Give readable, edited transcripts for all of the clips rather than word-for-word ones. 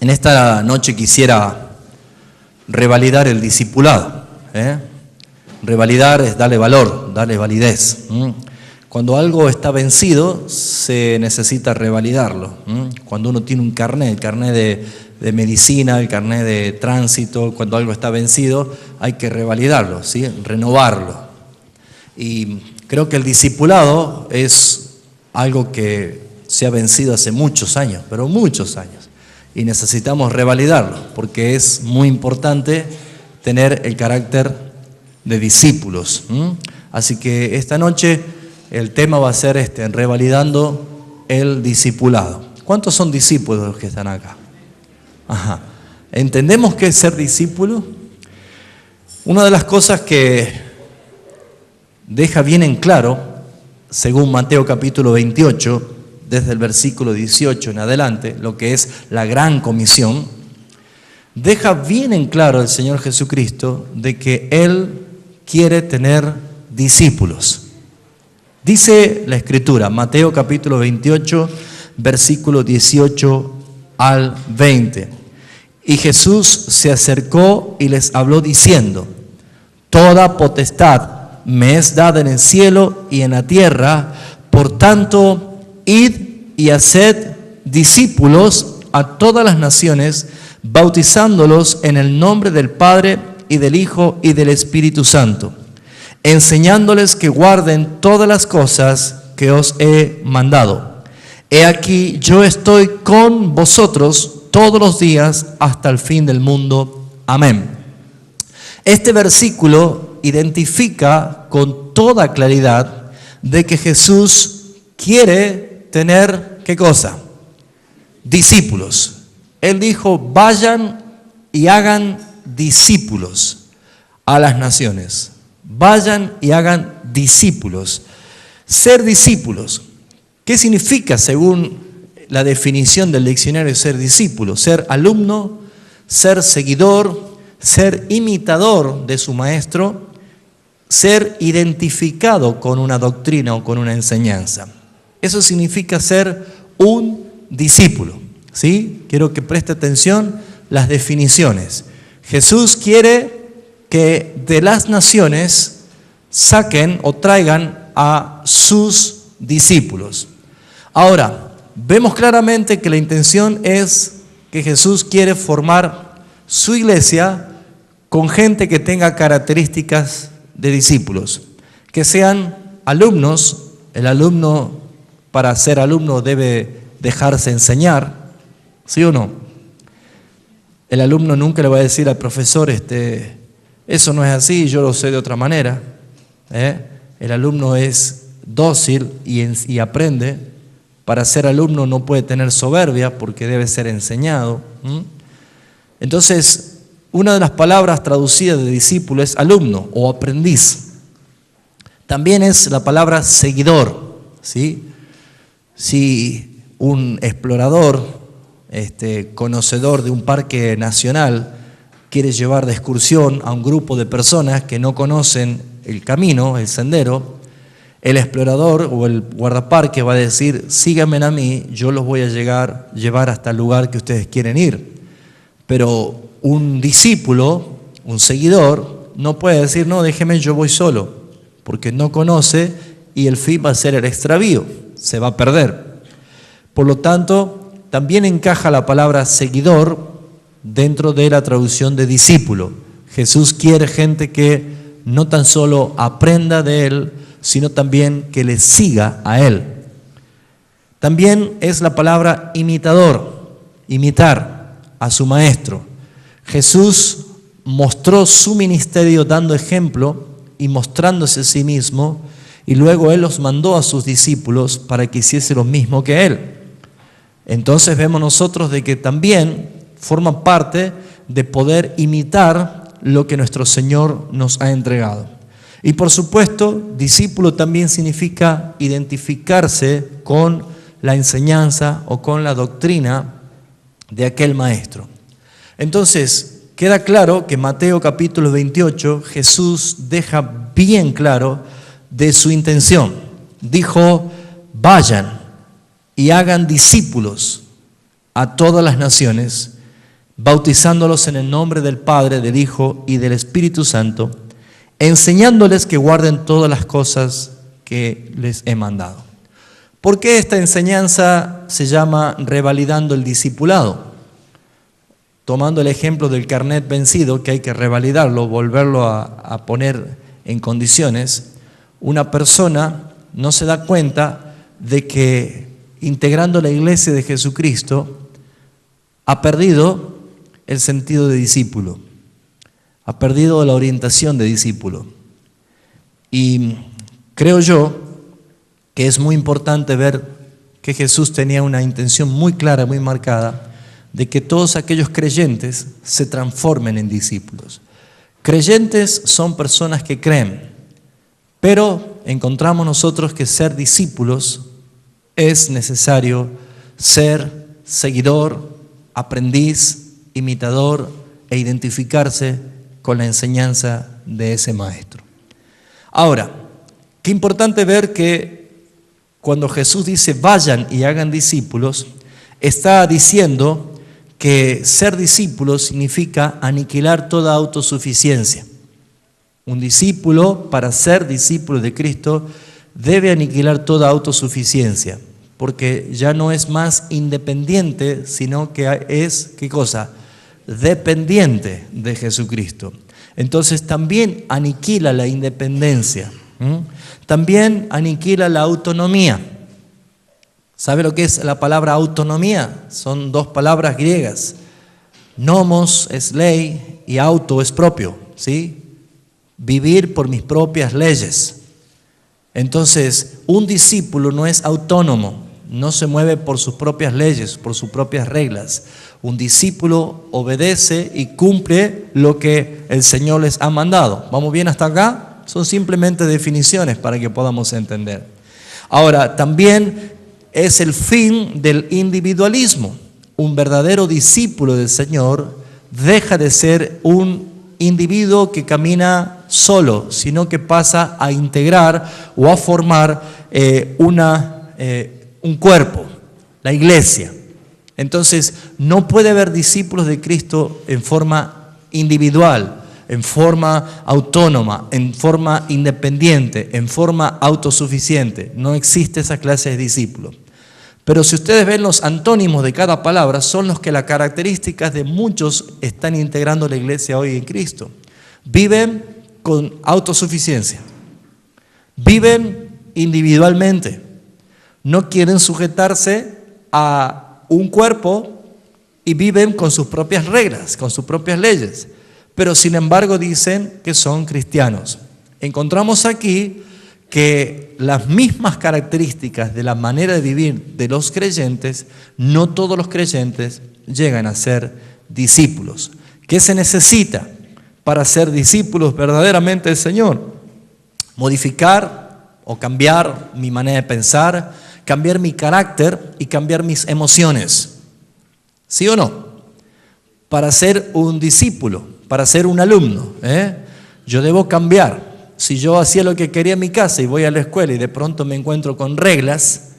En esta noche quisiera revalidar el discipulado. Revalidar es darle valor, darle validez. Cuando algo está vencido, se necesita revalidarlo. Cuando uno tiene un carnet, el carnet de medicina, el carnet de tránsito, cuando algo está vencido, hay que revalidarlo, ¿sí? Renovarlo. Y creo que el discipulado es algo que se ha vencido hace muchos años, pero muchos años. Y necesitamos revalidarlo, porque es muy importante tener el carácter de discípulos. Así que esta noche el tema va a ser revalidando el discipulado. ¿Cuántos son discípulos los que están acá? Ajá. ¿Entendemos qué es ser discípulo? Una de las cosas que deja bien en claro, según Mateo capítulo 28, desde el versículo 18 en adelante, lo que es la gran comisión, deja bien en claro el Señor Jesucristo de que Él quiere tener discípulos. Dice la Escritura, Mateo capítulo 28, versículo 18 al 20. Y Jesús se acercó y les habló diciendo: toda potestad me es dada en el cielo y en la tierra, por tanto, id y haced discípulos a todas las naciones, bautizándolos en el nombre del Padre y del Hijo y del Espíritu Santo, enseñándoles que guarden todas las cosas que os he mandado. He aquí, yo estoy con vosotros todos los días hasta el fin del mundo. Amén. Este versículo identifica con toda claridad de que Jesús quiere tener, ¿qué cosa? Discípulos. Él dijo, vayan y hagan discípulos a las naciones. Vayan y hagan discípulos. Ser discípulos. ¿Qué significa según la definición del diccionario ser discípulo? Ser alumno, ser seguidor, ser imitador de su maestro, ser identificado con una doctrina o con una enseñanza. Eso significa ser un discípulo, ¿sí? Quiero que preste atención las definiciones. Jesús quiere que de las naciones saquen o traigan a sus discípulos. Ahora, vemos claramente que la intención es que Jesús quiere formar su iglesia con gente que tenga características de discípulos, que sean alumnos. El alumno, para ser alumno, debe dejarse enseñar, ¿sí o no? El alumno nunca le va a decir al profesor, eso no es así, yo lo sé de otra manera. El alumno es dócil y aprende. Para ser alumno no puede tener soberbia porque debe ser enseñado. Entonces, una de las palabras traducidas de discípulo es alumno o aprendiz. También es la palabra seguidor, ¿sí? Si un explorador, conocedor de un parque nacional, quiere llevar de excursión a un grupo de personas que no conocen el camino, el sendero, el explorador o el guardaparque va a decir, síganme a mí, yo los voy a llevar hasta el lugar que ustedes quieren ir. Pero un discípulo, un seguidor, no puede decir, no, déjeme, yo voy solo, porque no conoce y el fin va a ser el extravío, se va a perder. Por lo tanto, también encaja la palabra seguidor dentro de la traducción de discípulo. Jesús quiere gente que no tan solo aprenda de Él, sino también que le siga a Él. También es la palabra imitador, imitar a su maestro. Jesús mostró su ministerio dando ejemplo y mostrándose a sí mismo, y luego Él los mandó a sus discípulos para que hiciese lo mismo que Él. Entonces vemos nosotros de que también forma parte de poder imitar lo que nuestro Señor nos ha entregado. Y por supuesto, discípulo también significa identificarse con la enseñanza o con la doctrina de aquel maestro. Entonces, queda claro que Mateo capítulo 28, Jesús deja bien claro de su intención. Dijo, vayan y hagan discípulos a todas las naciones, bautizándolos en el nombre del Padre, del Hijo y del Espíritu Santo, enseñándoles que guarden todas las cosas que les he mandado. ¿Por qué esta enseñanza se llama revalidando el discipulado? Tomando el ejemplo del carnet vencido, que hay que revalidarlo, volverlo a poner en condiciones, una persona no se da cuenta de que integrando la iglesia de Jesucristo ha perdido el sentido de discípulo, ha perdido la orientación de discípulo. Y creo yo que es muy importante ver que Jesús tenía una intención muy clara, muy marcada, de que todos aquellos creyentes se transformen en discípulos. Creyentes son personas que creen, pero encontramos nosotros que ser discípulos es necesario ser seguidor, aprendiz, imitador e identificarse con la enseñanza de ese maestro. Ahora, qué importante ver que cuando Jesús dice vayan y hagan discípulos, está diciendo que ser discípulo significa aniquilar toda autosuficiencia. Un discípulo, para ser discípulo de Cristo, debe aniquilar toda autosuficiencia, porque ya no es más independiente, sino que es, ¿qué cosa? Dependiente de Jesucristo. Entonces también aniquila la independencia, también aniquila la autonomía. ¿Sabe lo que es la palabra autonomía? Son dos palabras griegas. Nomos es ley y auto es propio, ¿sí? Vivir por mis propias leyes. Entonces, un discípulo no es autónomo, no se mueve por sus propias leyes, por sus propias reglas. Un discípulo obedece y cumple lo que el Señor les ha mandado. ¿Vamos bien hasta acá? Son simplemente definiciones para que podamos entender. Ahora, también es el fin del individualismo. Un verdadero discípulo del Señor deja de ser un individuo que camina solo, sino que pasa a integrar o a formar un cuerpo, la iglesia. Entonces, no puede haber discípulos de Cristo en forma individual, en forma autónoma, en forma independiente, en forma autosuficiente. No existe esa clase de discípulos. Pero si ustedes ven los antónimos de cada palabra, son los que las características de muchos están integrando la iglesia hoy en Cristo. Viven con autosuficiencia, viven individualmente, no quieren sujetarse a un cuerpo y viven con sus propias reglas, con sus propias leyes, pero sin embargo dicen que son cristianos. Encontramos aquí que las mismas características de la manera de vivir de los creyentes, no todos los creyentes llegan a ser discípulos. ¿Qué se necesita para ser discípulos verdaderamente del Señor? Modificar o cambiar mi manera de pensar, cambiar mi carácter y cambiar mis emociones. ¿Sí o no? Para ser un discípulo, para ser un alumno, yo debo cambiar. Si yo hacía lo que quería en mi casa y voy a la escuela y de pronto me encuentro con reglas,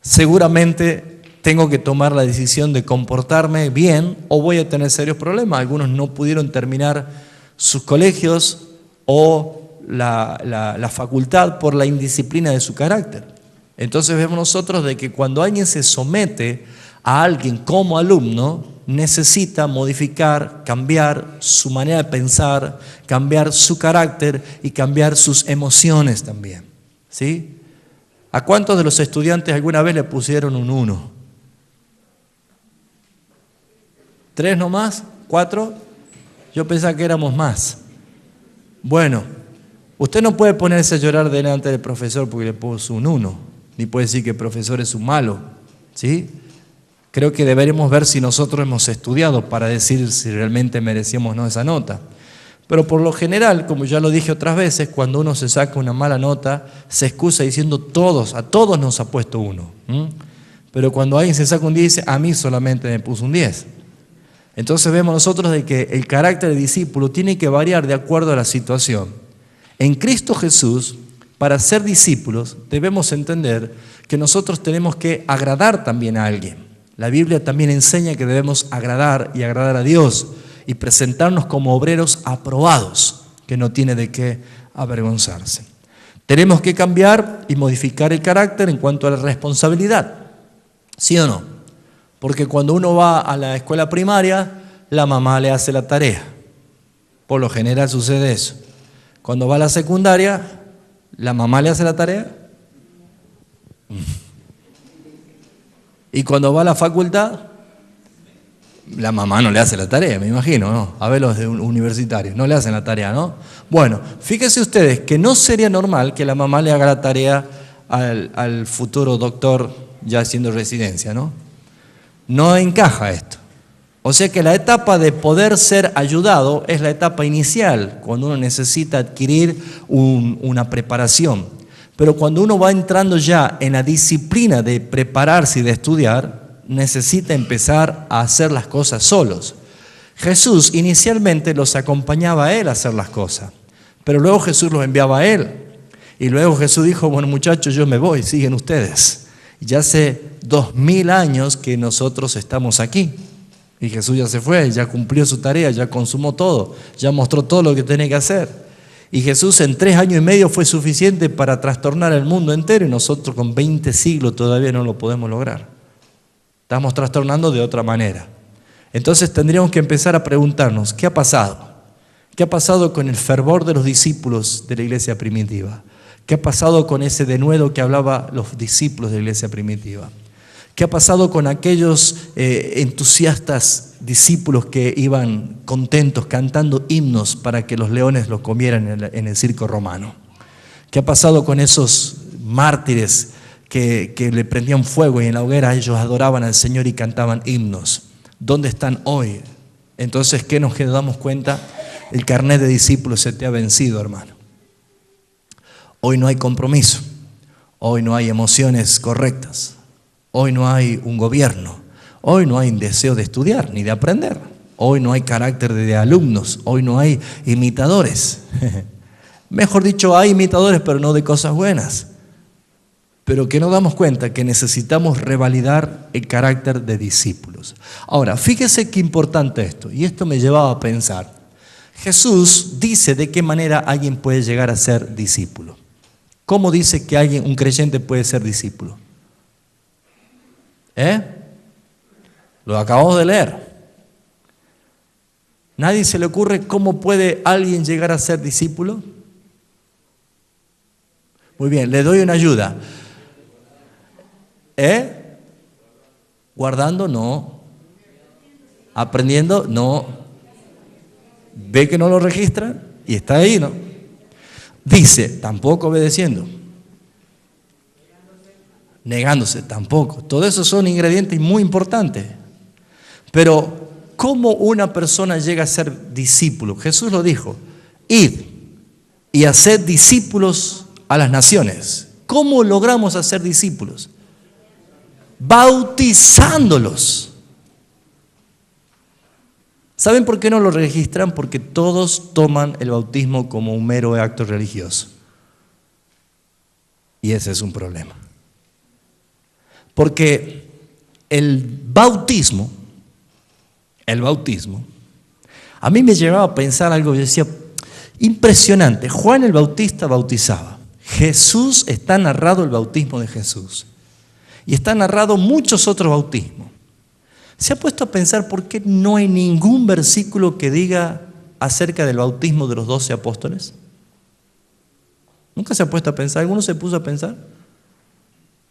seguramente tengo que tomar la decisión de comportarme bien o voy a tener serios problemas. Algunos no pudieron terminar sus colegios o la facultad por la indisciplina de su carácter. Entonces vemos nosotros de que cuando alguien se somete a alguien como alumno, necesita modificar, cambiar su manera de pensar, cambiar su carácter y cambiar sus emociones también. ¿Sí? ¿A cuántos de los estudiantes alguna vez le pusieron un 1? ¿3 nomás? ¿4? Yo pensaba que éramos más. Bueno, usted no puede ponerse a llorar delante del profesor porque le puso un 1, ni puede decir que el profesor es un malo. ¿Sí? Creo que deberemos ver si nosotros hemos estudiado para decir si realmente merecíamos o no esa nota. Pero por lo general, como ya lo dije otras veces, cuando uno se saca una mala nota, se excusa diciendo a todos nos ha puesto 1. Pero cuando alguien se saca un 10, dice, a mí solamente me puso un 10. Entonces vemos nosotros de que el carácter de discípulo tiene que variar de acuerdo a la situación. En Cristo Jesús, para ser discípulos, debemos entender que nosotros tenemos que agradar también a alguien. La Biblia también enseña que debemos agradar y agradar a Dios y presentarnos como obreros aprobados, que no tiene de qué avergonzarse. Tenemos que cambiar y modificar el carácter en cuanto a la responsabilidad, ¿sí o no? Porque cuando uno va a la escuela primaria, la mamá le hace la tarea. Por lo general sucede eso. Cuando va a la secundaria, ¿la mamá le hace la tarea? Y cuando va a la facultad, la mamá no le hace la tarea, me imagino, ¿no? A ver los de universitarios, no le hacen la tarea, ¿no? Bueno, fíjense ustedes que no sería normal que la mamá le haga la tarea al futuro doctor ya haciendo residencia, ¿no? No encaja esto. O sea que la etapa de poder ser ayudado es la etapa inicial, cuando uno necesita adquirir una preparación. Pero cuando uno va entrando ya en la disciplina de prepararse y de estudiar, necesita empezar a hacer las cosas solos. Jesús inicialmente los acompañaba a él a hacer las cosas, pero luego Jesús los enviaba a él. Y luego Jesús dijo, bueno muchachos, yo me voy, siguen ustedes. Ya hace 2000 años que nosotros estamos aquí. Y Jesús ya se fue, ya cumplió su tarea, ya consumó todo, ya mostró todo lo que tenía que hacer. Y Jesús en 3 años y medio fue suficiente para trastornar el mundo entero y nosotros con 20 siglos todavía no lo podemos lograr. Estamos trastornando de otra manera. Entonces tendríamos que empezar a preguntarnos, ¿qué ha pasado? ¿Qué ha pasado con el fervor de los discípulos de la iglesia primitiva? ¿Qué ha pasado con ese denuedo que hablaban los discípulos de la iglesia primitiva? ¿Qué ha pasado con aquellos entusiastas discípulos que iban contentos cantando himnos para que los leones los comieran en el circo romano? ¿Qué ha pasado con esos mártires que le prendían fuego y en la hoguera ellos adoraban al Señor y cantaban himnos? ¿Dónde están hoy? Entonces, ¿qué nos damos cuenta? El carnet de discípulos se te ha vencido, hermano. Hoy no hay compromiso, hoy no hay emociones correctas, hoy no hay un gobierno, hoy no hay deseo de estudiar ni de aprender, hoy no hay carácter de alumnos, hoy no hay imitadores. Mejor dicho, hay imitadores, pero no de cosas buenas. Pero que nos damos cuenta que necesitamos revalidar el carácter de discípulos. Ahora, fíjese qué importante esto, y esto me llevaba a pensar. Jesús dice de qué manera alguien puede llegar a ser discípulo. ¿Cómo dice que un creyente puede ser discípulo? Lo acabamos de leer. ¿Nadie se le ocurre cómo puede alguien llegar a ser discípulo? Muy bien, le doy una ayuda. ¿Guardando? No. ¿Aprendiendo? No. ¿Ve que no lo registran? Y está ahí, ¿no? Dice, tampoco obedeciendo. Negándose, tampoco. Todo eso son ingredientes muy importantes. Pero, ¿cómo una persona llega a ser discípulo? Jesús lo dijo, id y haced discípulos a las naciones. ¿Cómo logramos hacer discípulos? Bautizándolos. ¿Saben por qué no lo registran? Porque todos toman el bautismo como un mero acto religioso. Y ese es un problema. Porque el bautismo, a mí me llevaba a pensar algo, yo decía, impresionante. Juan el Bautista bautizaba. Jesús, está narrado el bautismo de Jesús. Y está narrado muchos otros bautismos. ¿Se ha puesto a pensar por qué no hay ningún versículo que diga acerca del bautismo de los 12 apóstoles? ¿Nunca se ha puesto a pensar? ¿Alguno se puso a pensar?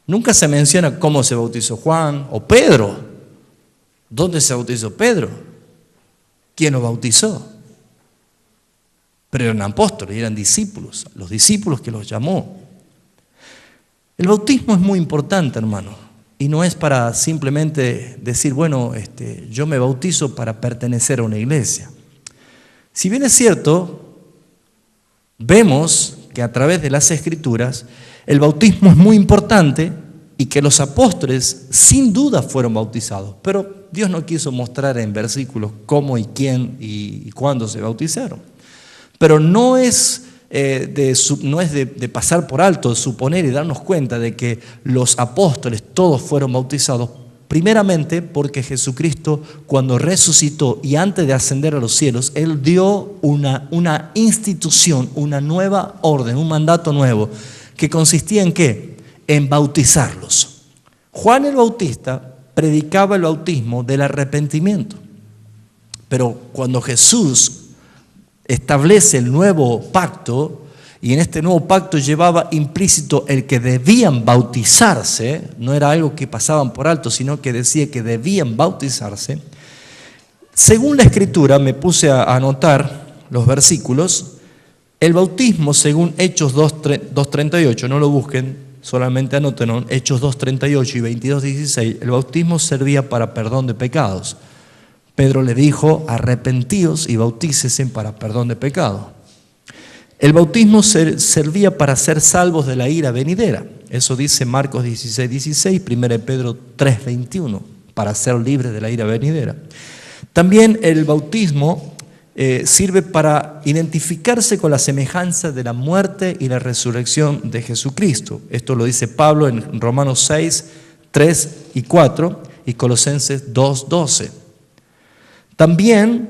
Nunca se menciona cómo se bautizó Juan o Pedro. ¿Dónde se bautizó Pedro? ¿Quién lo bautizó? Pero eran apóstoles, eran discípulos, los discípulos que los llamó. El bautismo es muy importante, hermano. Y no es para simplemente decir, bueno, yo me bautizo para pertenecer a una iglesia. Si bien es cierto, vemos que a través de las Escrituras el bautismo es muy importante y que los apóstoles sin duda fueron bautizados. Pero Dios no quiso mostrar en versículos cómo y quién y cuándo se bautizaron. Pero no es de pasar por alto, suponer y darnos cuenta de que los apóstoles todos fueron bautizados Primeramente porque Jesucristo, cuando resucitó y antes de ascender a los cielos, Él dio una institución, una nueva orden, un mandato nuevo, que consistía en ¿qué? En bautizarlos. Juan el Bautista predicaba el bautismo del arrepentimiento. Pero cuando Jesús establece el nuevo pacto, y en este nuevo pacto llevaba implícito el que debían bautizarse, no era algo que pasaban por alto, sino que decía que debían bautizarse. Según la Escritura, me puse a anotar los versículos, el bautismo, según Hechos 2:38, no lo busquen, solamente anoten, Hechos 2:38 y 22:16, el bautismo servía para perdón de pecados. Pedro le dijo, arrepentíos y bautícesen para perdón de pecado. El bautismo servía para ser salvos de la ira venidera. Eso dice Marcos 16:16, 1 Pedro 3:21, para ser libres de la ira venidera. También el bautismo sirve para identificarse con la semejanza de la muerte y la resurrección de Jesucristo. Esto lo dice Pablo en Romanos 6, 3 y 4 y Colosenses 2:12. También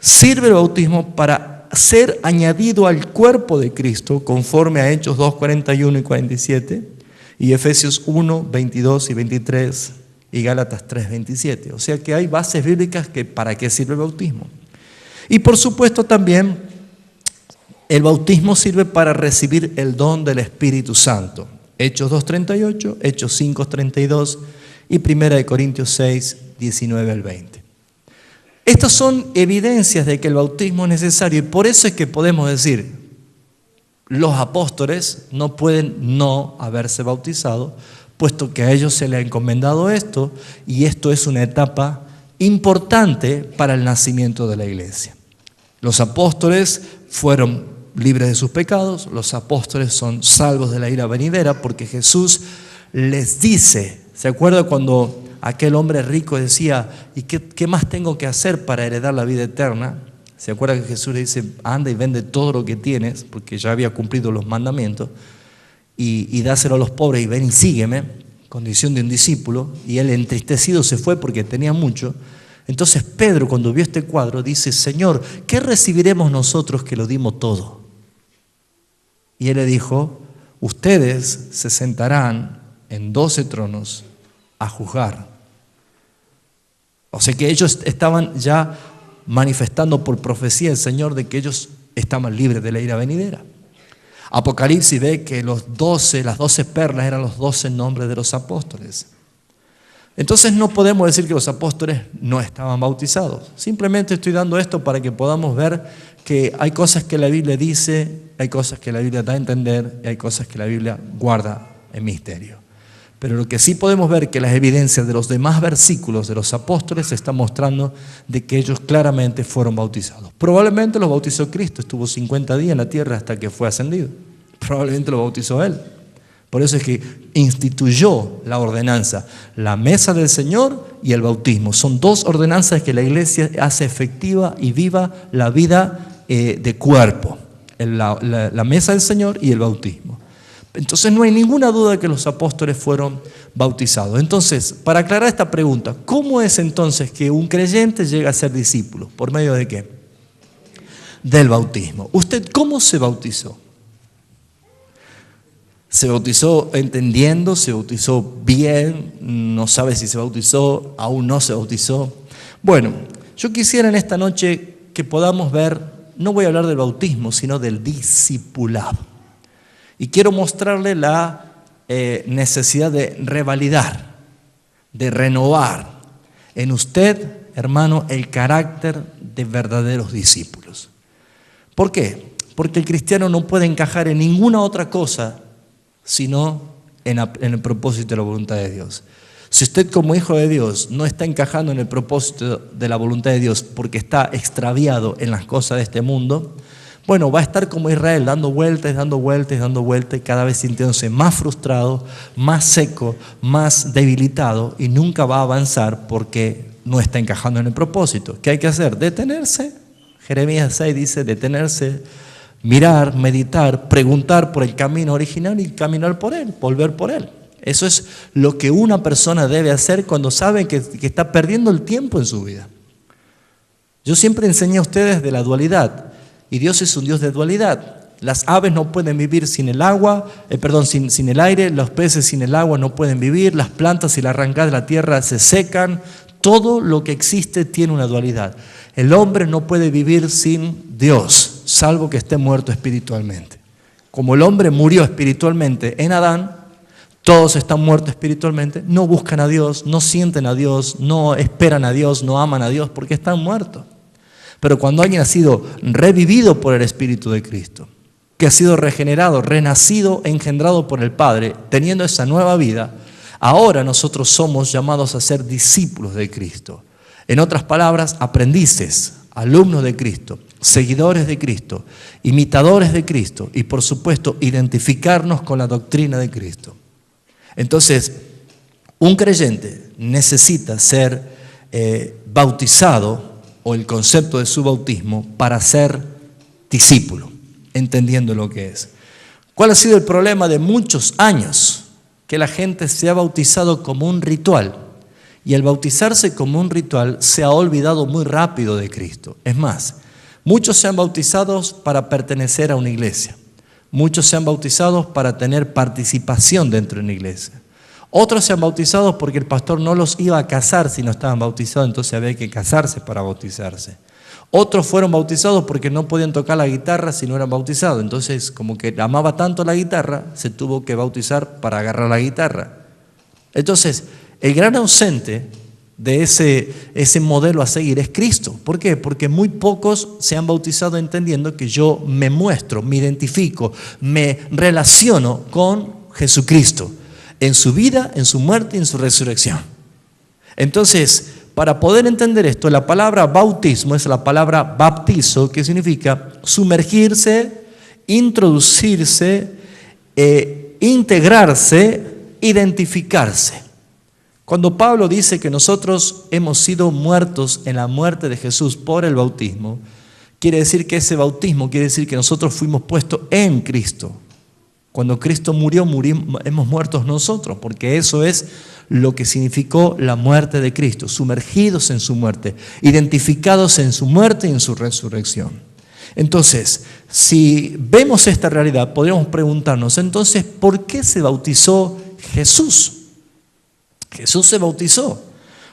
sirve el bautismo para ser añadido al cuerpo de Cristo, conforme a Hechos 2:41 y 47, y Efesios 1, 22 y 23, y Gálatas 3:27. O sea que hay bases bíblicas que para qué sirve el bautismo. Y por supuesto también el bautismo sirve para recibir el don del Espíritu Santo. Hechos 2:38, Hechos 5:32 y 1 Corintios 6, 19 al 20. Estas son evidencias de que el bautismo es necesario y por eso es que podemos decir, los apóstoles no pueden no haberse bautizado, puesto que a ellos se les ha encomendado esto y esto es una etapa importante para el nacimiento de la iglesia. Los apóstoles fueron libres de sus pecados, los apóstoles son salvos de la ira venidera porque Jesús les dice, ¿se acuerda cuando aquel hombre rico decía, ¿y qué más tengo que hacer para heredar la vida eterna? ¿Se acuerda que Jesús le dice, anda y vende todo lo que tienes, porque ya había cumplido los mandamientos, y dáselo a los pobres y ven y sígueme, condición de un discípulo, y él entristecido se fue porque tenía mucho. Entonces Pedro, cuando vio este cuadro, dice, Señor, ¿qué recibiremos nosotros que lo dimos todo? Y él le dijo, ustedes se sentarán en 12 tronos a juzgar. O sea que ellos estaban ya manifestando por profecía el Señor de que ellos estaban libres de la ira venidera. Apocalipsis ve que las 12 perlas eran los 12 nombres de los apóstoles. Entonces no podemos decir que los apóstoles no estaban bautizados. Simplemente estoy dando esto para que podamos ver que hay cosas que la Biblia dice, hay cosas que la Biblia da a entender y hay cosas que la Biblia guarda en misterio. Pero lo que sí podemos ver que las evidencias de los demás versículos de los apóstoles están mostrando de que ellos claramente fueron bautizados. Probablemente los bautizó Cristo, estuvo 50 días en la tierra hasta que fue ascendido. Probablemente lo bautizó Él. Por eso es que instituyó la ordenanza, la mesa del Señor y el bautismo. Son dos ordenanzas que la iglesia hace efectiva y viva la vida de cuerpo. La mesa del Señor y el bautismo. Entonces no hay ninguna duda de que los apóstoles fueron bautizados. Entonces, para aclarar esta pregunta, ¿cómo es entonces que un creyente llega a ser discípulo? ¿Por medio de qué? Del bautismo. ¿Usted cómo se bautizó? ¿Se bautizó entendiendo? ¿Se bautizó bien? ¿No sabe si se bautizó? ¿Aún no se bautizó? Bueno, yo quisiera en esta noche que podamos ver, no voy a hablar del bautismo, sino del discipulado. Y quiero mostrarle la necesidad de revalidar, de renovar en usted, hermano, el carácter de verdaderos discípulos. ¿Por qué? Porque el cristiano no puede encajar en ninguna otra cosa sino en el propósito de la voluntad de Dios. Si usted como hijo de Dios no está encajando en el propósito de la voluntad de Dios porque está extraviado en las cosas de este mundo, bueno, va a estar como Israel, dando vueltas, y cada vez sintiéndose más frustrado, más seco, más debilitado y nunca va a avanzar porque no está encajando en el propósito. ¿Qué hay que hacer? Detenerse. Jeremías 6 dice detenerse, mirar, meditar, preguntar por el camino original y caminar por él, volver por él. Eso es lo que una persona debe hacer cuando sabe que está perdiendo el tiempo en su vida. Yo siempre enseñé a ustedes de la dualidad, y Dios es un Dios de dualidad. Las aves no pueden vivir sin el agua, sin el aire, los peces sin el agua no pueden vivir, las plantas y la arrancada de la tierra se secan, todo lo que existe tiene una dualidad. El hombre no puede vivir sin Dios, salvo que esté muerto espiritualmente. Como el hombre murió espiritualmente en Adán, todos están muertos espiritualmente, no buscan a Dios, no sienten a Dios, no esperan a Dios, no aman a Dios porque están muertos. Pero cuando alguien ha sido revivido por el Espíritu de Cristo, que ha sido regenerado, renacido, engendrado por el Padre, teniendo esa nueva vida, ahora nosotros somos llamados a ser discípulos de Cristo. En otras palabras, aprendices, alumnos de Cristo, seguidores de Cristo, imitadores de Cristo y por supuesto identificarnos con la doctrina de Cristo. Entonces, un creyente necesita ser bautizado o el concepto de su bautismo para ser discípulo, entendiendo lo que es. ¿Cuál ha sido el problema de muchos años? Que la gente se ha bautizado como un ritual y al bautizarse como un ritual se ha olvidado muy rápido de Cristo. Es más, muchos se han bautizado para pertenecer a una iglesia. Muchos se han bautizado para tener participación dentro de una iglesia. Otros se han bautizado porque el pastor no los iba a casar si no estaban bautizados, entonces había que casarse para bautizarse. Otros fueron bautizados porque no podían tocar la guitarra si no eran bautizados. Entonces, como que amaba tanto la guitarra, se tuvo que bautizar para agarrar la guitarra. Entonces, el gran ausente de ese modelo a seguir es Cristo. ¿Por qué? Porque muy pocos se han bautizado entendiendo que yo me muestro, me identifico, me relaciono con Jesucristo en su vida, en su muerte y en su resurrección. Entonces, para poder entender esto, la palabra bautismo es la palabra baptizo, que significa sumergirse, introducirse, integrarse, identificarse. Cuando Pablo dice que nosotros hemos sido muertos en la muerte de Jesús por el bautismo, quiere decir que ese bautismo quiere decir que nosotros fuimos puestos en Cristo. Cuando Cristo murió, hemos muerto nosotros, porque eso es lo que significó la muerte de Cristo, sumergidos en su muerte, identificados en su muerte y en su resurrección. Entonces, si vemos esta realidad, podríamos preguntarnos, entonces, ¿por qué se bautizó Jesús? Jesús se bautizó.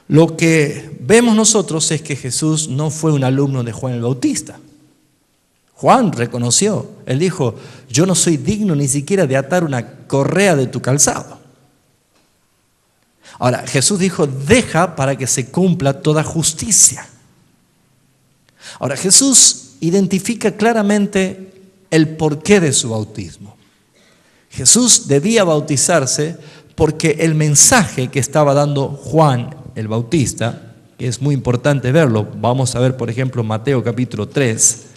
Lo que vemos nosotros es que Jesús no fue un alumno de Juan el Bautista. Juan reconoció, él dijo, yo no soy digno ni siquiera de atar una correa de tu calzado. Ahora, Jesús dijo, deja para que se cumpla toda justicia. Ahora, Jesús identifica claramente el porqué de su bautismo. Jesús debía bautizarse porque el mensaje que estaba dando Juan el Bautista, que es muy importante verlo, vamos a ver por ejemplo Mateo capítulo 3,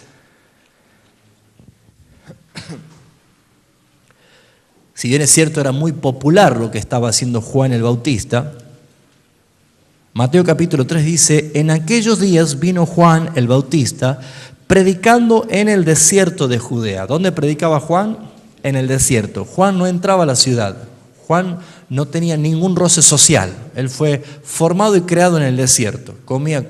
si bien es cierto era muy popular lo que estaba haciendo Juan el Bautista, Mateo capítulo 3 dice, en aquellos días vino Juan el Bautista predicando en el desierto de Judea. ¿Dónde predicaba Juan? En el desierto. Juan no entraba a la ciudad. Juan no tenía ningún roce social. Él fue formado y creado en el desierto. Comía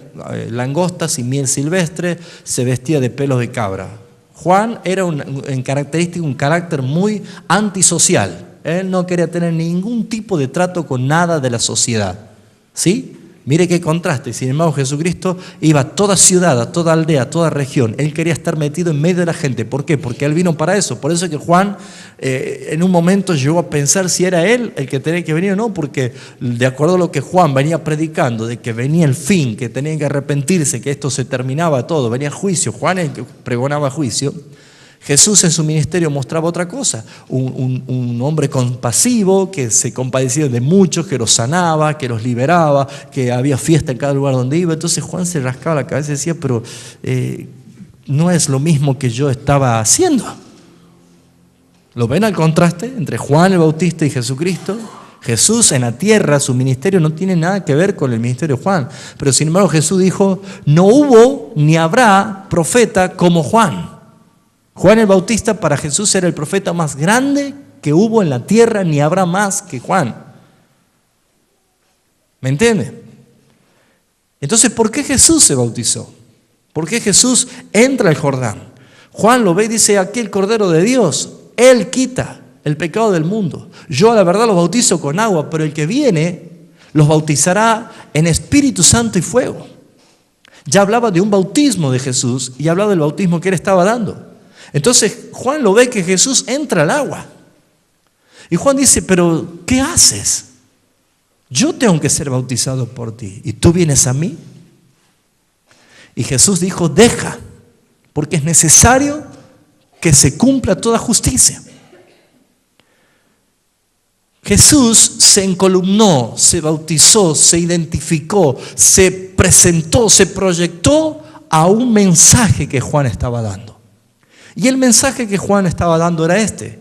langostas y miel silvestre, se vestía de pelos de cabra. Juan era en característica un carácter muy antisocial. Él no quería tener ningún tipo de trato con nada de la sociedad. ¿Sí? Mire qué contraste. Sin embargo, Jesucristo iba a toda ciudad, a toda aldea, a toda región. Él quería estar metido en medio de la gente. ¿Por qué? Porque Él vino para eso. Por eso es que Juan en un momento llegó a pensar si era Él el que tenía que venir o no, porque de acuerdo a lo que Juan venía predicando, de que venía el fin, que tenían que arrepentirse, que esto se terminaba todo, venía juicio. Juan el que pregonaba juicio. Jesús en su ministerio mostraba otra cosa, un hombre compasivo que se compadecía de muchos, que los sanaba, que los liberaba, que había fiesta en cada lugar donde iba. Entonces Juan se rascaba la cabeza y decía, pero no es lo mismo que yo estaba haciendo. ¿Lo ven al contraste entre Juan el Bautista y Jesucristo? Jesús en la tierra, su ministerio no tiene nada que ver con el ministerio de Juan. Pero sin embargo Jesús dijo, no hubo ni habrá profeta como Juan. Juan el Bautista para Jesús era el profeta más grande que hubo en la tierra, ni habrá más que Juan. ¿Me entiende? Entonces, ¿por qué Jesús se bautizó? ¿Por qué Jesús entra al Jordán? Juan lo ve y dice, aquí el Cordero de Dios, Él quita el pecado del mundo. Yo a la verdad los bautizo con agua, pero el que viene los bautizará en Espíritu Santo y fuego. Ya hablaba de un bautismo de Jesús y hablaba del bautismo que Él estaba dando. Entonces Juan lo ve que Jesús entra al agua. Y Juan dice, pero ¿qué haces? Yo tengo que ser bautizado por ti y tú vienes a mí. Y Jesús dijo, deja, porque es necesario que se cumpla toda justicia. Jesús se encolumnó, se bautizó, se identificó, se presentó, se proyectó a un mensaje que Juan estaba dando. Y el mensaje que Juan estaba dando era este.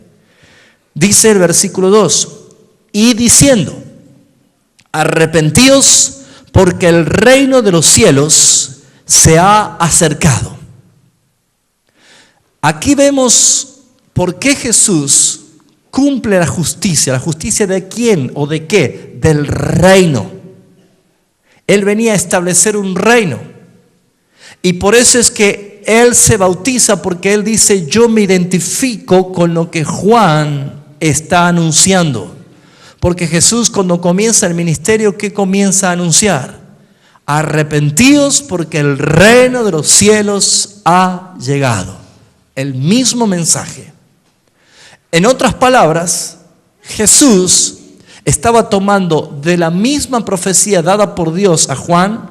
Dice el versículo 2, y diciendo, arrepentíos porque el reino de los cielos se ha acercado. Aquí vemos por qué Jesús cumple la justicia de quién o de qué, del reino. Él venía a establecer un reino. Y por eso es que Él se bautiza, porque Él dice, yo me identifico con lo que Juan está anunciando. Porque Jesús cuando comienza el ministerio, ¿qué comienza a anunciar? Arrepentíos porque el reino de los cielos ha llegado. El mismo mensaje. En otras palabras, Jesús estaba tomando de la misma profecía dada por Dios a Juan.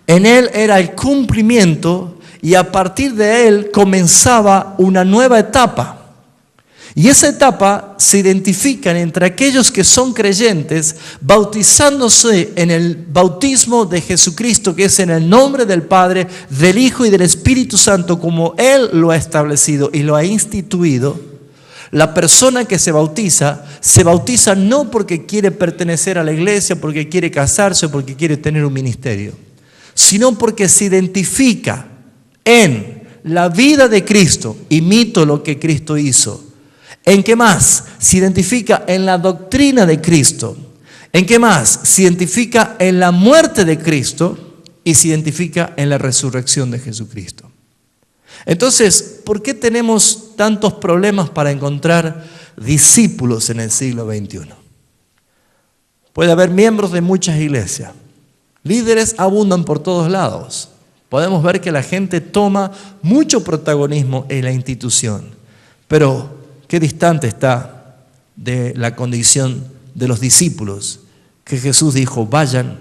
En él era el cumplimiento y a partir de él comenzaba una nueva etapa. Y esa etapa se identifica entre aquellos que son creyentes bautizándose en el bautismo de Jesucristo, que es en el nombre del Padre, del Hijo y del Espíritu Santo, como Él lo ha establecido y lo ha instituido. La persona que se bautiza no porque quiere pertenecer a la iglesia, porque quiere casarse o porque quiere tener un ministerio, sino porque se identifica en la vida de Cristo, imito lo que Cristo hizo. ¿En qué más? Se identifica en la doctrina de Cristo. ¿En qué más? Se identifica en la muerte de Cristo y se identifica en la resurrección de Jesucristo. Entonces, ¿por qué tenemos tantos problemas para encontrar discípulos en el siglo XXI? Puede haber miembros de muchas iglesias. Líderes abundan por todos lados. Podemos ver que la gente toma mucho protagonismo en la institución. Pero qué distante está de la condición de los discípulos, que Jesús dijo, vayan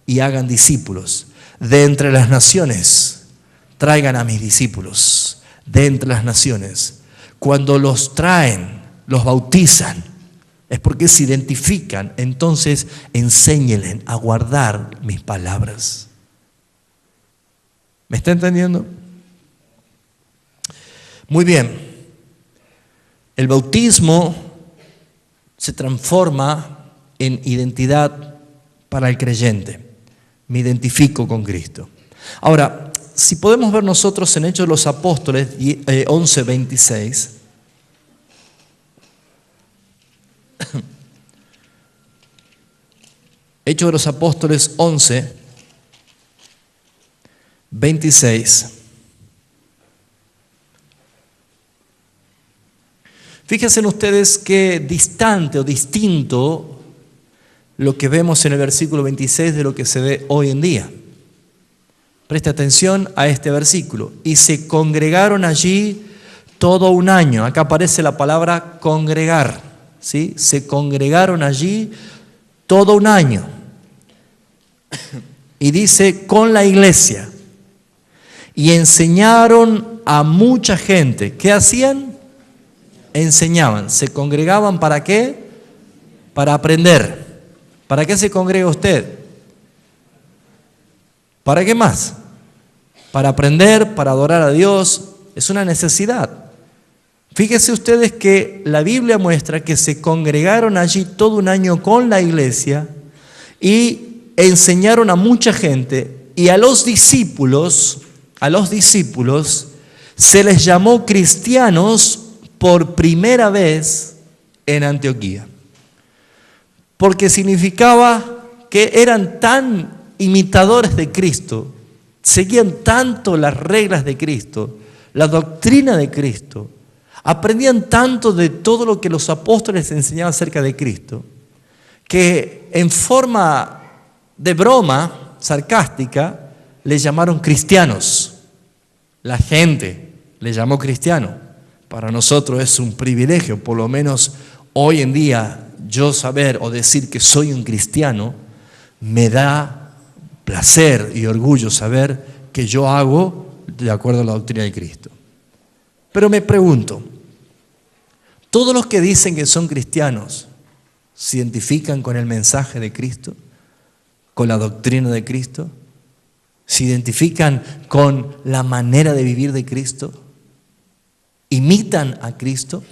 y hagan discípulos. De entre las naciones, traigan a mis discípulos. De entre las naciones. Cuando los traen, los bautizan, es porque se identifican. Entonces, enséñenles a guardar mis palabras. ¿Me está entendiendo? Muy bien. El bautismo se transforma en identidad para el creyente. Me identifico con Cristo. Ahora, si podemos ver nosotros en Hechos de los Apóstoles 11:26. Hechos de los Apóstoles 11:26. Fíjense ustedes qué distante o distinto lo que vemos en el versículo 26 de lo que se ve hoy en día. Preste atención a este versículo. Y se congregaron allí todo un año. Acá aparece la palabra congregar, ¿sí? Se congregaron allí todo un año. Y dice, con la iglesia. Y enseñaron a mucha gente. ¿Qué hacían? Enseñaban. ¿Se congregaban para qué? Para aprender. ¿Para qué se congrega usted? ¿Para qué más? Para aprender, para adorar a Dios. Es una necesidad. Fíjense ustedes que la Biblia muestra que se congregaron allí todo un año con la iglesia y enseñaron a mucha gente, y a los discípulos se les llamó cristianos por primera vez en Antioquía. Porque significaba que eran tan imitadores de Cristo, seguían tanto las reglas de Cristo, la doctrina de Cristo, aprendían tanto de todo lo que los apóstoles enseñaban acerca de Cristo, que en forma de broma sarcástica le llamaron cristianos. La gente le llamó cristiano. Para nosotros es un privilegio, por lo menos hoy en día, yo saber o decir que soy un cristiano, me da placer y orgullo saber que yo hago de acuerdo a la doctrina de Cristo. Pero me pregunto, ¿todos los que dicen que son cristianos se identifican con el mensaje de Cristo? ¿Con la doctrina de Cristo? ¿Se identifican con la manera de vivir de Cristo? ¿Imitan a Cristo?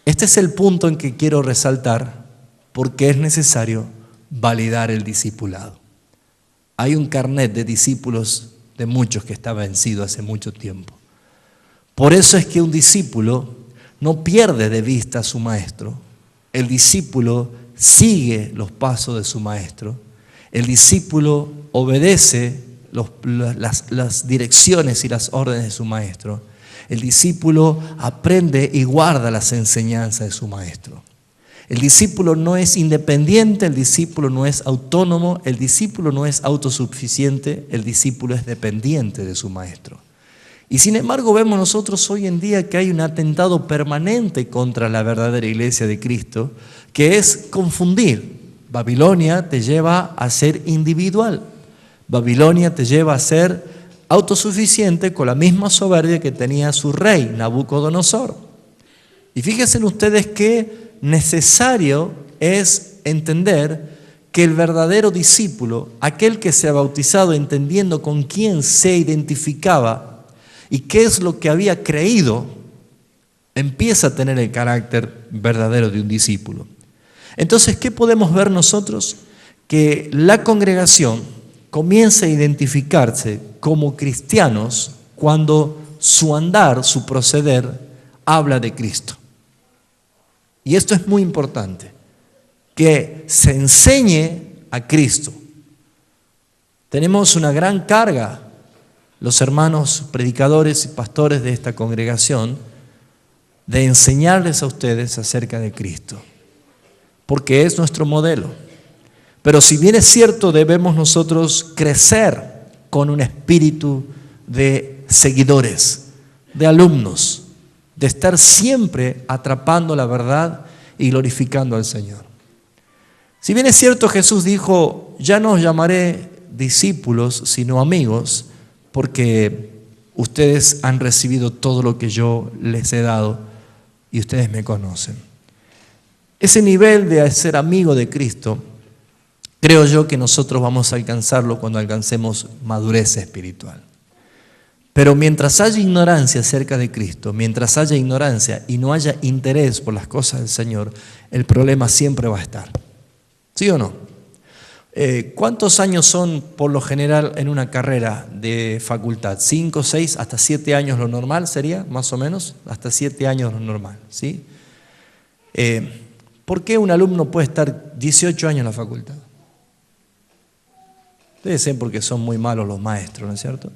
Este es el punto en que quiero resaltar porque es necesario validar el discipulado. Hay un carnet de discípulos de muchos que está vencido hace mucho tiempo. Por eso es que un discípulo no pierde de vista a su maestro. El discípulo sigue los pasos de su maestro. El discípulo obedece las direcciones y las órdenes de su maestro. El discípulo aprende y guarda las enseñanzas de su maestro. El discípulo no es independiente, el discípulo no es autónomo, el discípulo no es autosuficiente, el discípulo es dependiente de su maestro. Y sin embargo vemos nosotros hoy en día que hay un atentado permanente contra la verdadera iglesia de Cristo, que es confundir. Babilonia te lleva a ser individual. Babilonia te lleva a ser autosuficiente con la misma soberbia que tenía su rey, Nabucodonosor. Y fíjense ustedes que necesario es entender que el verdadero discípulo, aquel que se ha bautizado entendiendo con quién se identificaba y qué es lo que había creído, empieza a tener el carácter verdadero de un discípulo. Entonces, ¿qué podemos ver nosotros? Que la congregación comienza a identificarse como cristianos cuando su andar, su proceder, habla de Cristo. Y esto es muy importante, que se enseñe a Cristo. Tenemos una gran carga, los hermanos predicadores y pastores de esta congregación, de enseñarles a ustedes acerca de Cristo, porque es nuestro modelo. Pero si bien es cierto, debemos nosotros crecer con un espíritu de seguidores, de alumnos, de estar siempre atrapando la verdad y glorificando al Señor. Si bien es cierto, Jesús dijo, ya no os llamaré discípulos, sino amigos, porque ustedes han recibido todo lo que yo les he dado y ustedes me conocen. Ese nivel de ser amigo de Cristo, creo yo que nosotros vamos a alcanzarlo cuando alcancemos madurez espiritual. Pero mientras haya ignorancia acerca de Cristo, mientras haya ignorancia y no haya interés por las cosas del Señor, el problema siempre va a estar. ¿Sí o no? ¿Cuántos años son por lo general en una carrera de facultad? ¿5, 6, hasta 7 años lo normal sería, más o menos? Hasta 7 años lo normal, ¿sí? ¿Por qué un alumno puede estar 18 años en la facultad? Debe ser porque son muy malos los maestros, ¿no es cierto?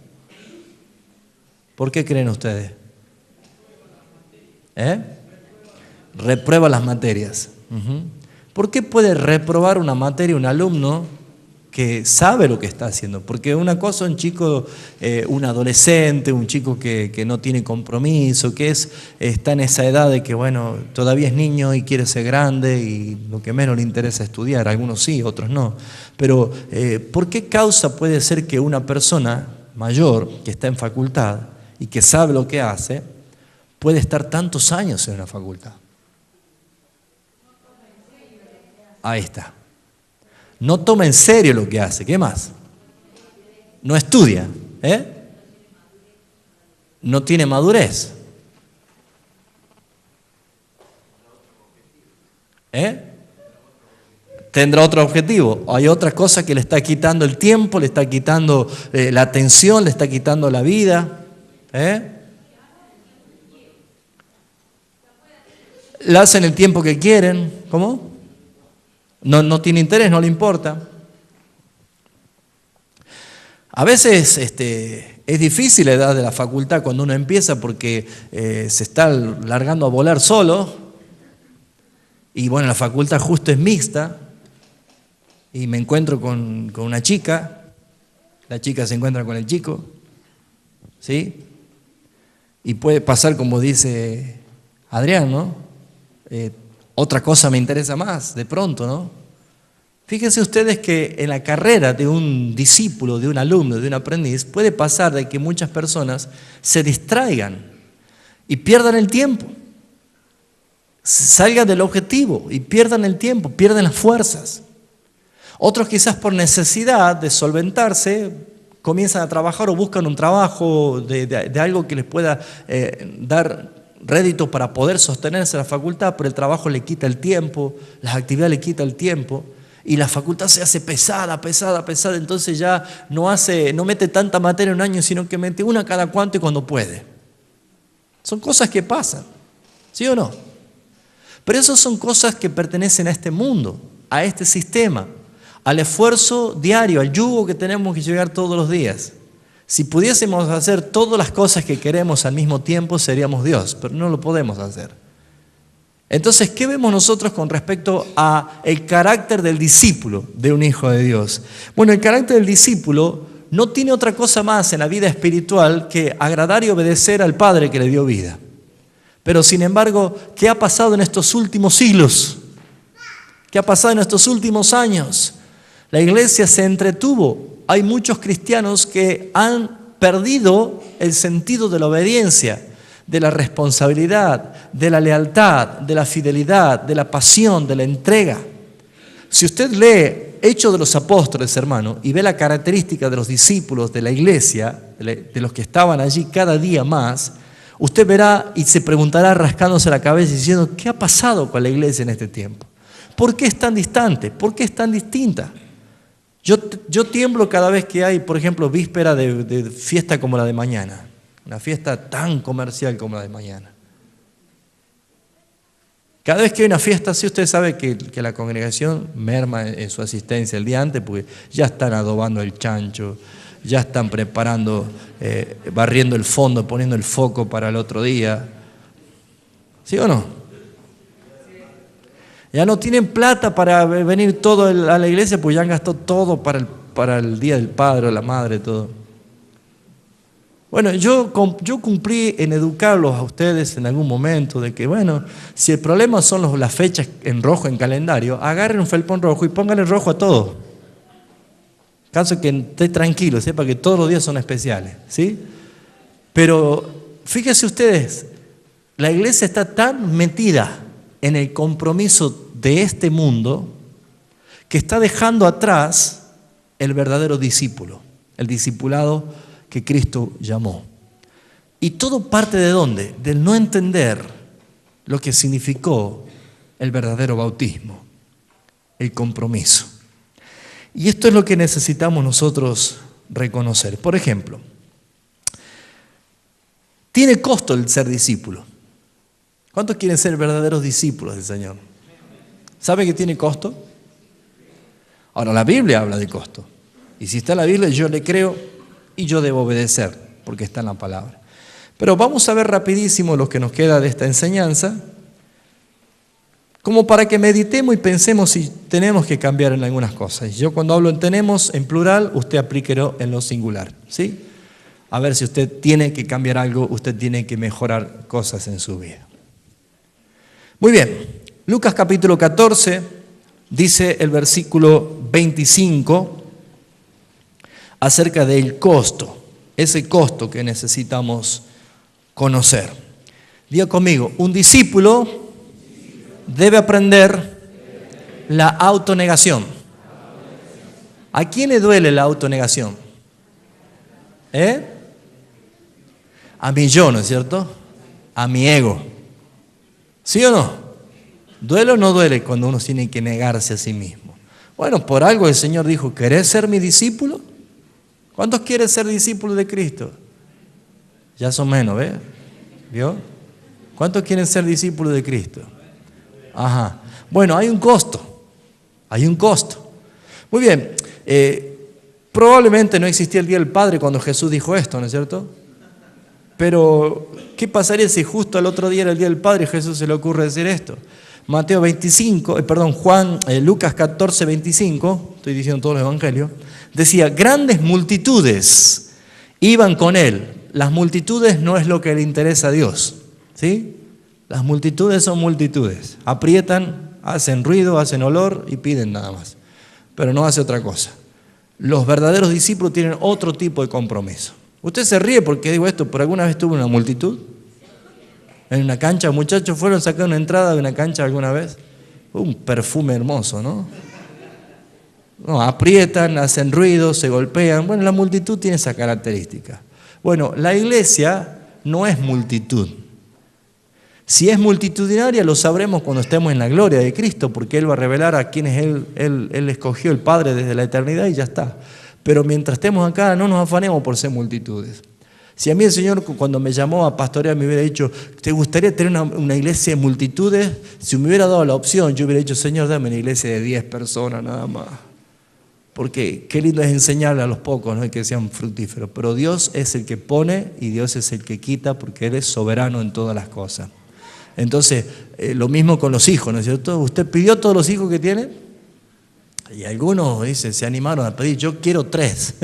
¿Por qué creen ustedes? Reprueba las materias. ¿Por qué puede reprobar una materia un alumno que sabe lo que está haciendo? Porque una cosa, un chico, un adolescente, un chico que no tiene compromiso, que está en esa edad de que, bueno, todavía es niño y quiere ser grande y lo que menos le interesa es estudiar. Algunos sí, otros no. Pero, ¿por qué causa puede ser que una persona mayor que está en facultad y que sabe lo que hace, puede estar tantos años en una facultad? Ahí está. No toma en serio lo que hace. ¿Qué más? No estudia. No tiene madurez. Tendrá otro objetivo. Hay otra cosa que le está quitando el tiempo, le está quitando la atención, le está quitando la vida. La hacen el tiempo que quieren. ¿Cómo? No tiene interés, no le importa. A veces es difícil la edad de la facultad cuando uno empieza porque se está largando a volar solo. Y bueno, la facultad justo es mixta. Y me encuentro con una chica. La chica se encuentra con el chico. ¿Sí? Y puede pasar como dice Adrián, ¿no? Otra cosa me interesa más, de pronto, ¿no? Fíjense ustedes que en la carrera de un discípulo, de un alumno, de un aprendiz, puede pasar de que muchas personas se distraigan y pierdan el tiempo, salgan del objetivo y pierdan el tiempo, pierden las fuerzas. Otros quizás por necesidad de solventarse comienzan a trabajar o buscan un trabajo de algo que les pueda dar rédito para poder sostenerse en la facultad, pero el trabajo le quita el tiempo, las actividades le quitan el tiempo y la facultad se hace pesada, entonces ya no mete tanta materia en un año, sino que mete una cada cuanto y cuando puede. Son cosas que pasan, ¿sí o no? Pero esas son cosas que pertenecen a este mundo, a este sistema, al esfuerzo diario, al yugo que tenemos que llevar todos los días. Si pudiésemos hacer todas las cosas que queremos al mismo tiempo, seríamos Dios, pero no lo podemos hacer. Entonces, ¿qué vemos nosotros con respecto a el carácter del discípulo de un hijo de Dios? Bueno, el carácter del discípulo no tiene otra cosa más en la vida espiritual que agradar y obedecer al Padre que le dio vida. Pero sin embargo, ¿qué ha pasado en estos últimos siglos? ¿Qué ha pasado en estos últimos años? La iglesia se entretuvo. Hay muchos cristianos que han perdido el sentido de la obediencia, de la responsabilidad, de la lealtad, de la fidelidad, de la pasión, de la entrega. Si usted lee Hechos de los Apóstoles, hermano, y ve la característica de los discípulos de la iglesia, de los que estaban allí cada día más, usted verá y se preguntará rascándose la cabeza diciendo, ¿qué ha pasado con la iglesia en este tiempo? ¿Por qué es tan distante? ¿Por qué es tan distinta? Yo tiemblo cada vez que hay, por ejemplo, víspera de fiesta como la de mañana. Una fiesta tan comercial como la de mañana. Cada vez que hay una fiesta así, usted sabe que la congregación merma en su asistencia el día antes porque ya están adobando el chancho, ya están preparando, barriendo el fondo, poniendo el foco para el otro día. ¿Sí o no? Ya no tienen plata para venir todo a la iglesia, pues ya han gastado todo para el Día del Padre o la Madre, todo. Bueno, yo cumplí en educarlos a ustedes en algún momento de que, bueno, si el problema son las fechas en rojo en calendario, agarren un felpón rojo y pónganle rojo a todo. Caso que esté tranquilo, sepa que todos los días son especiales, ¿sí? Pero fíjense ustedes, la iglesia está tan metida en el compromiso de este mundo que está dejando atrás el verdadero discípulo, el discipulado que Cristo llamó. Y todo parte ¿de dónde? Del no entender lo que significó el verdadero bautismo, el compromiso. Y esto es lo que necesitamos nosotros reconocer. Por ejemplo, tiene costo el ser discípulo. ¿Cuántos quieren ser verdaderos discípulos del Señor? ¿Sabe que tiene costo? Ahora, la Biblia habla de costo. Y si está en la Biblia, yo le creo y yo debo obedecer, porque está en la palabra. Pero vamos a ver rapidísimo lo que nos queda de esta enseñanza, como para que meditemos y pensemos si tenemos que cambiar en algunas cosas. Yo cuando hablo en tenemos, en plural, usted aplíquelo en lo singular, ¿sí? A ver si usted tiene que cambiar algo, usted tiene que mejorar cosas en su vida. Muy bien, Lucas capítulo 14, dice el versículo 25, acerca del costo, ese costo que necesitamos conocer. Diga conmigo, un discípulo debe aprender la autonegación. ¿A quién le duele la autonegación? A mi yo, ¿no es cierto? A mi ego. ¿Sí o no? ¿Duele o no duele cuando uno tiene que negarse a sí mismo? Bueno, por algo el Señor dijo, ¿querés ser mi discípulo? ¿Cuántos quieren ser discípulos de Cristo? Ya son menos, ¿ves? ¿Vio? ¿Cuántos quieren ser discípulos de Cristo? Ajá. Bueno, hay un costo. Hay un costo. Muy bien. Probablemente no existía el Día del Padre cuando Jesús dijo esto, ¿no es cierto? Pero, ¿qué pasaría si justo al otro día era el Día del Padre y a Jesús se le ocurre decir esto? Lucas 14, 25, estoy diciendo todos los evangelios, decía, grandes multitudes iban con él. Las multitudes no es lo que le interesa a Dios, ¿sí? Las multitudes son multitudes. Aprietan, hacen ruido, hacen olor y piden nada más. Pero no hace otra cosa. Los verdaderos discípulos tienen otro tipo de compromiso. Usted se ríe porque digo esto, pero alguna vez tuvo una multitud. En una cancha, muchachos fueron a sacar una entrada de una cancha alguna vez. Un perfume hermoso, ¿no? No, aprietan, hacen ruido, se golpean. Bueno, la multitud tiene esa característica. Bueno, la iglesia no es multitud. Si es multitudinaria lo sabremos cuando estemos en la gloria de Cristo, porque Él va a revelar a quienes Él escogió, el Padre, desde la eternidad y ya está. Pero mientras estemos acá no nos afanemos por ser multitudes. Si a mí el Señor cuando me llamó a pastorear me hubiera dicho, ¿te gustaría tener una iglesia de multitudes? Si me hubiera dado la opción, yo hubiera dicho, Señor, dame una iglesia de 10 personas nada más. Porque qué lindo es enseñarle a los pocos, ¿no? Que sean fructíferos. Pero Dios es el que pone y Dios es el que quita porque Él es soberano en todas las cosas. Entonces, lo mismo con los hijos, ¿no es cierto? ¿Usted pidió todos los hijos que tiene? Y algunos, dice, se animaron a pedir, yo quiero 3.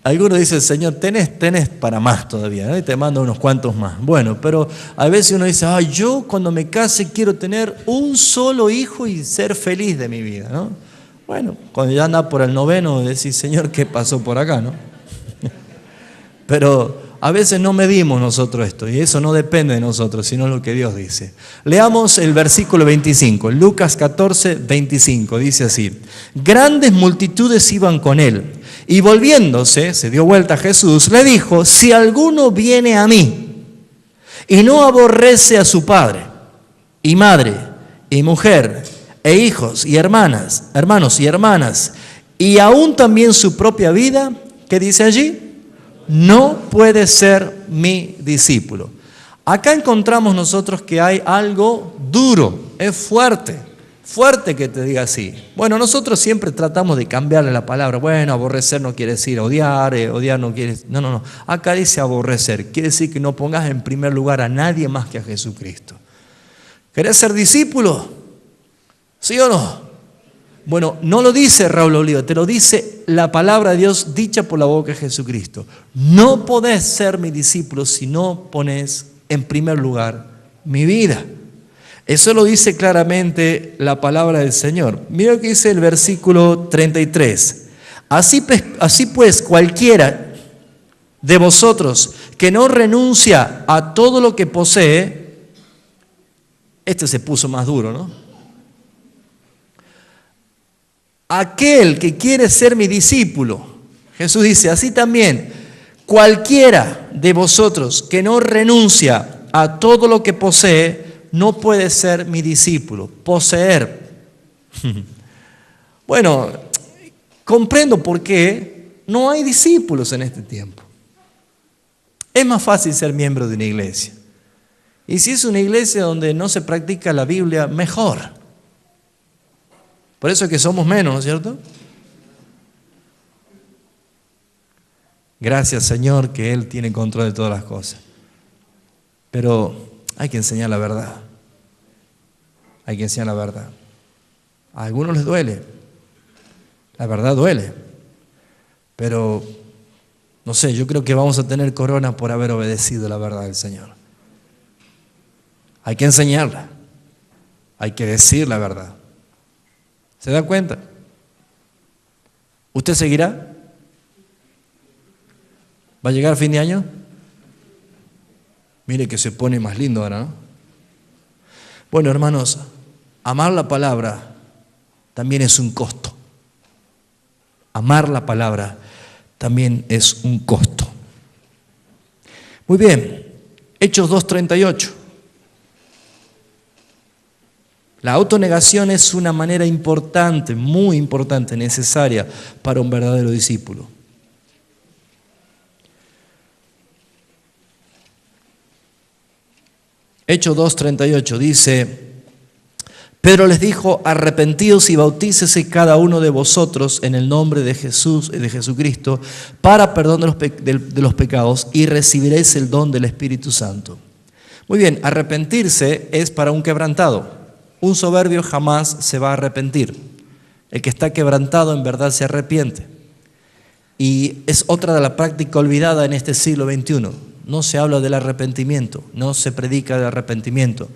Algunos dicen, Señor, tenés para más todavía, ¿no? Y te mando unos cuantos más. Bueno, pero a veces uno dice, yo cuando me case quiero tener un solo hijo y ser feliz de mi vida, ¿no? Bueno, cuando ya anda por el 9º, decís, Señor, ¿qué pasó por acá, no? Pero a veces no medimos nosotros esto, y eso no depende de nosotros, sino lo que Dios dice. Leamos el versículo 25, Lucas 14, 25, dice así, grandes multitudes iban con él, y volviéndose, se dio vuelta a Jesús, le dijo, si alguno viene a mí, y no aborrece a su padre, y madre, y mujer, e hijos, y hermanos y hermanas, y aún también su propia vida, ¿qué dice allí? No puede ser mi discípulo. Acá encontramos nosotros que hay algo duro, es fuerte que te diga así. Bueno, nosotros siempre tratamos de cambiarle la palabra. Bueno, aborrecer no quiere decir odiar, odiar no quiere decir... No. Acá dice aborrecer, quiere decir que no pongas en primer lugar a nadie más que a Jesucristo. ¿Querés ser discípulo? ¿Sí o no? Bueno, no lo dice Raúl Oliva, te lo dice la palabra de Dios dicha por la boca de Jesucristo. No podés ser mi discípulo si no pones en primer lugar mi vida. Eso lo dice claramente la palabra del Señor. Mira lo que dice el versículo 33. Así pues, cualquiera de vosotros que no renuncia a todo lo que posee, este se puso más duro, ¿no? Aquel que quiere ser mi discípulo, Jesús dice, así también, cualquiera de vosotros que no renuncia a todo lo que posee, no puede ser mi discípulo. Poseer. Bueno, comprendo por qué no hay discípulos en este tiempo. Es más fácil ser miembro de una iglesia. Y si es una iglesia donde no se practica la Biblia, mejor. Por eso es que somos menos, ¿no es cierto? Gracias, Señor, que Él tiene control de todas las cosas. Pero hay que enseñar la verdad. Hay que enseñar la verdad. A algunos les duele. La verdad duele. Pero, no sé, yo creo que vamos a tener corona por haber obedecido la verdad del Señor. Hay que enseñarla. Hay que decir la verdad. ¿Se da cuenta? ¿Usted seguirá? ¿Va a llegar fin de año? Mire que se pone más lindo ahora, ¿no? Bueno, hermanos, amar la palabra también es un costo. Amar la palabra también es un costo. Muy bien, Hechos 2:38. La autonegación es una manera importante, muy importante, necesaria para un verdadero discípulo. Hechos 2:38 dice: Pedro les dijo: arrepentíos y bautícese cada uno de vosotros en el nombre de Jesús, de Jesucristo, para perdón de los pecados, y recibiréis el don del Espíritu Santo. Muy bien, arrepentirse es para un quebrantado. Un soberbio jamás se va a arrepentir. El que está quebrantado en verdad se arrepiente. Y es otra de la práctica olvidada en este siglo XXI. No se habla del arrepentimiento, no se predica del arrepentimiento.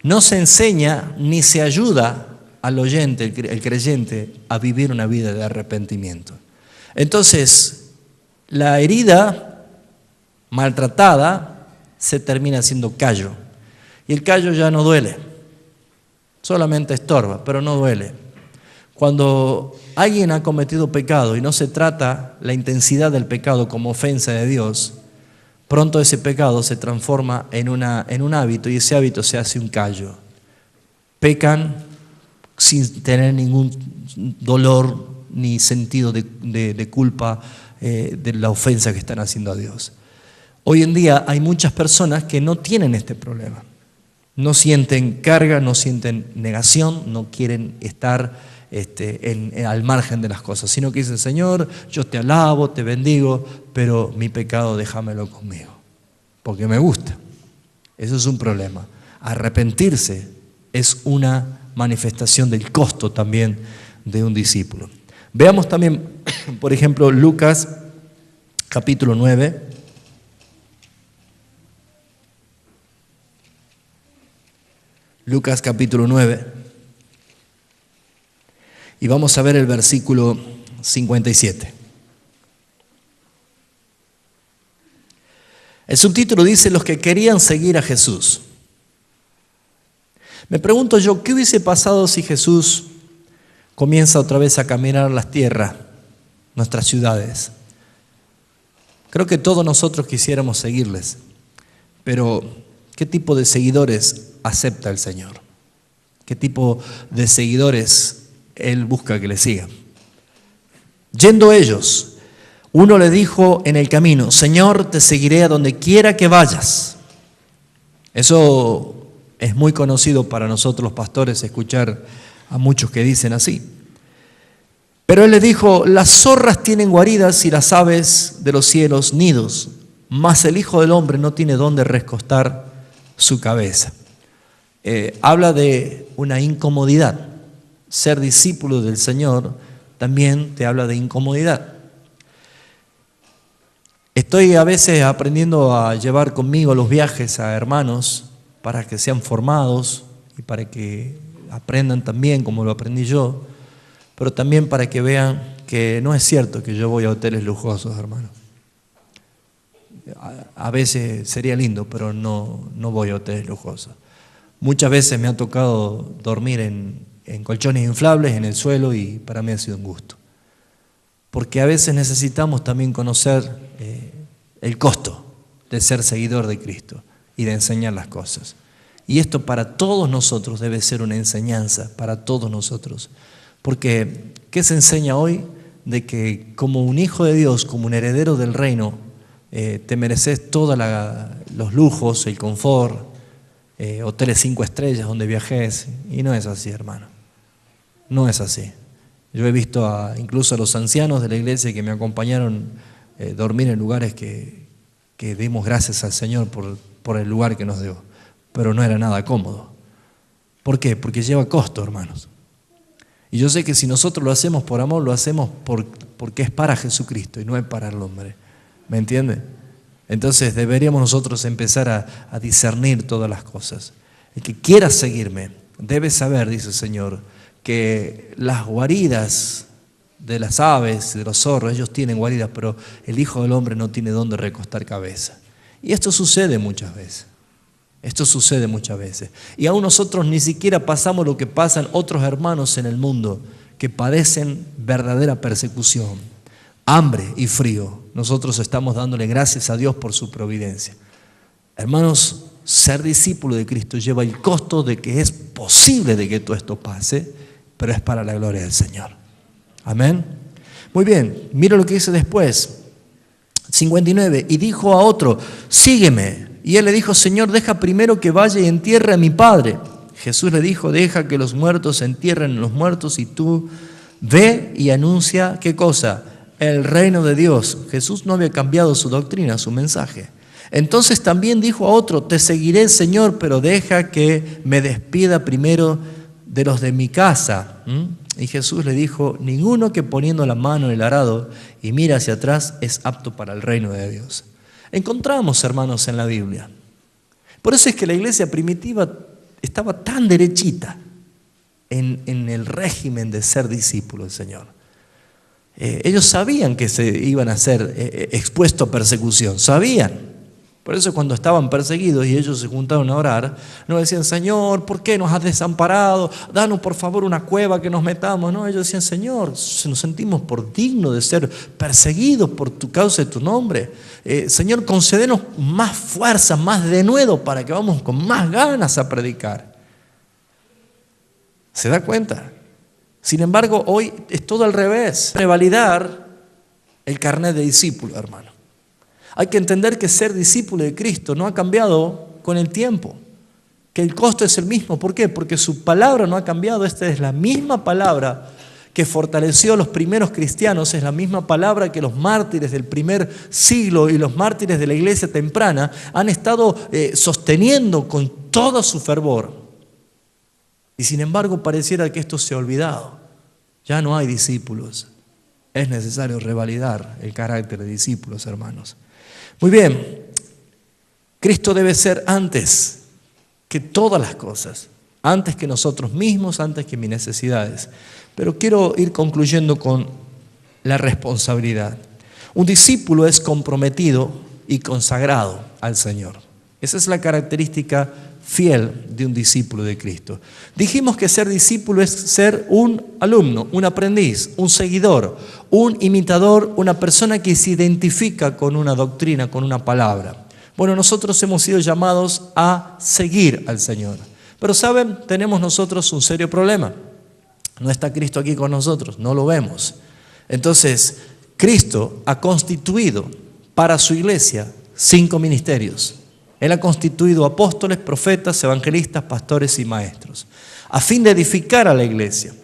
No se enseña ni se ayuda al oyente, el creyente, a vivir una vida de arrepentimiento. Entonces, la herida maltratada se termina siendo callo. Y el callo ya no duele, solamente estorba, pero no duele. Cuando alguien ha cometido pecado y no se trata la intensidad del pecado como ofensa de Dios, pronto ese pecado se transforma en un hábito y ese hábito se hace un callo. Pecan sin tener ningún dolor ni sentido de culpa de la ofensa que están haciendo a Dios. Hoy en día hay muchas personas que no tienen este problema. No sienten carga, no sienten negación, no quieren estar al margen de las cosas, sino que dicen: Señor, yo te alabo, te bendigo, pero mi pecado déjamelo conmigo, porque me gusta. Eso es un problema. Arrepentirse es una manifestación del costo también de un discípulo. Veamos también, por ejemplo, Lucas capítulo 9. Lucas capítulo 9. Y vamos a ver el versículo 57. El subtítulo dice: los que querían seguir a Jesús. Me pregunto yo, ¿qué hubiese pasado si Jesús comienza otra vez a caminar las tierras, nuestras ciudades? Creo que todos nosotros quisiéramos seguirles, pero ¿qué tipo de seguidores acepta el Señor? ¿Qué tipo de seguidores Él busca que le sigan? Yendo ellos, uno le dijo en el camino: Señor, te seguiré a donde quiera que vayas. Eso es muy conocido para nosotros los pastores, escuchar a muchos que dicen así. Pero él le dijo: las zorras tienen guaridas y las aves de los cielos nidos, mas el Hijo del Hombre no tiene dónde recostar su cabeza. Habla de una incomodidad. Ser discípulo del Señor también te habla de incomodidad. Estoy a veces aprendiendo a llevar conmigo los viajes a hermanos para que sean formados y para que aprendan también como lo aprendí yo, pero también para que vean que no es cierto que yo voy a hoteles lujosos, hermano. A veces sería lindo, pero no voy a hoteles lujosos. Muchas veces me ha tocado dormir en colchones inflables en el suelo y para mí ha sido un gusto. Porque a veces necesitamos también conocer el costo de ser seguidor de Cristo y de enseñar las cosas. Y esto para todos nosotros debe ser una enseñanza, para todos nosotros. Porque, ¿qué se enseña hoy? De que como un hijo de Dios, como un heredero del reino, te mereces todos los lujos, el confort, hoteles 5 estrellas donde viajes, y no es así, hermano. No es así. Yo he visto incluso a los ancianos de la iglesia que me acompañaron dormir en lugares que dimos gracias al Señor por el lugar que nos dio, pero no era nada cómodo. ¿Por qué? Porque lleva costo, hermanos. Y yo sé que si nosotros lo hacemos por amor, lo hacemos porque es para Jesucristo y no es para el hombre. ¿Me entiende? Entonces deberíamos nosotros empezar a discernir todas las cosas. El que quiera seguirme debe saber, dice el Señor, que las guaridas de las aves, de los zorros, ellos tienen guaridas, pero el Hijo del Hombre no tiene dónde recostar cabeza. Y esto sucede muchas veces. Esto sucede muchas veces. Y aún nosotros ni siquiera pasamos lo que pasan otros hermanos en el mundo que padecen verdadera persecución, hambre y frío. Nosotros estamos dándole gracias a Dios por su providencia. Hermanos, ser discípulo de Cristo lleva el costo de que es posible de que todo esto pase, pero es para la gloria del Señor. Amén. Muy bien, mira lo que dice después. 59. Y dijo a otro: sígueme. Y él le dijo, Señor, deja primero que vaya y entierre a mi padre. Jesús le dijo, deja que los muertos entierren a los muertos y tú ve y anuncia, ¿qué cosa? El reino de Dios. Jesús no había cambiado su doctrina, su mensaje. Entonces también dijo a otro, te seguiré, Señor, pero deja que me despida primero de los de mi casa. Y Jesús le dijo, ninguno que poniendo la mano en el arado y mira hacia atrás es apto para el reino de Dios. Encontramos, hermanos, en la Biblia. Por eso es que la iglesia primitiva estaba tan derechita en el régimen de ser discípulo del Señor. Ellos sabían que se iban a ser expuestos a persecución, sabían. Por eso cuando estaban perseguidos y ellos se juntaron a orar, no decían, Señor, ¿por qué nos has desamparado? Danos por favor una cueva que nos metamos. No, ellos decían, Señor, nos sentimos por dignos de ser perseguidos por tu causa y tu nombre. Señor, concédenos más fuerza, más denuedo para que vamos con más ganas a predicar. ¿Se da cuenta? Sin embargo, hoy es todo al revés. Revalidar el carnet de discípulo, hermano. Hay que entender que ser discípulo de Cristo no ha cambiado con el tiempo, que el costo es el mismo. ¿Por qué? Porque su palabra no ha cambiado. Esta es la misma palabra que fortaleció a los primeros cristianos, es la misma palabra que los mártires del primer siglo y los mártires de la iglesia temprana han estado sosteniendo con todo su fervor. Y sin embargo pareciera que esto se ha olvidado. Ya no hay discípulos. Es necesario revalidar el carácter de discípulos, hermanos. Muy bien, Cristo debe ser antes que todas las cosas, antes que nosotros mismos, antes que mis necesidades. Pero quiero ir concluyendo con la responsabilidad. Un discípulo es comprometido y consagrado al Señor. Esa es la característica fiel de un discípulo de Cristo. Dijimos que ser discípulo es ser un alumno, un aprendiz, un seguidor, un imitador, una persona que se identifica con una doctrina, con una palabra. Bueno, nosotros hemos sido llamados a seguir al Señor. Pero ¿saben? Tenemos nosotros un serio problema. No está Cristo aquí con nosotros, no lo vemos. Entonces, Cristo ha constituido para su iglesia 5 ministerios. Él ha constituido apóstoles, profetas, evangelistas, pastores y maestros, a fin de edificar a la iglesia.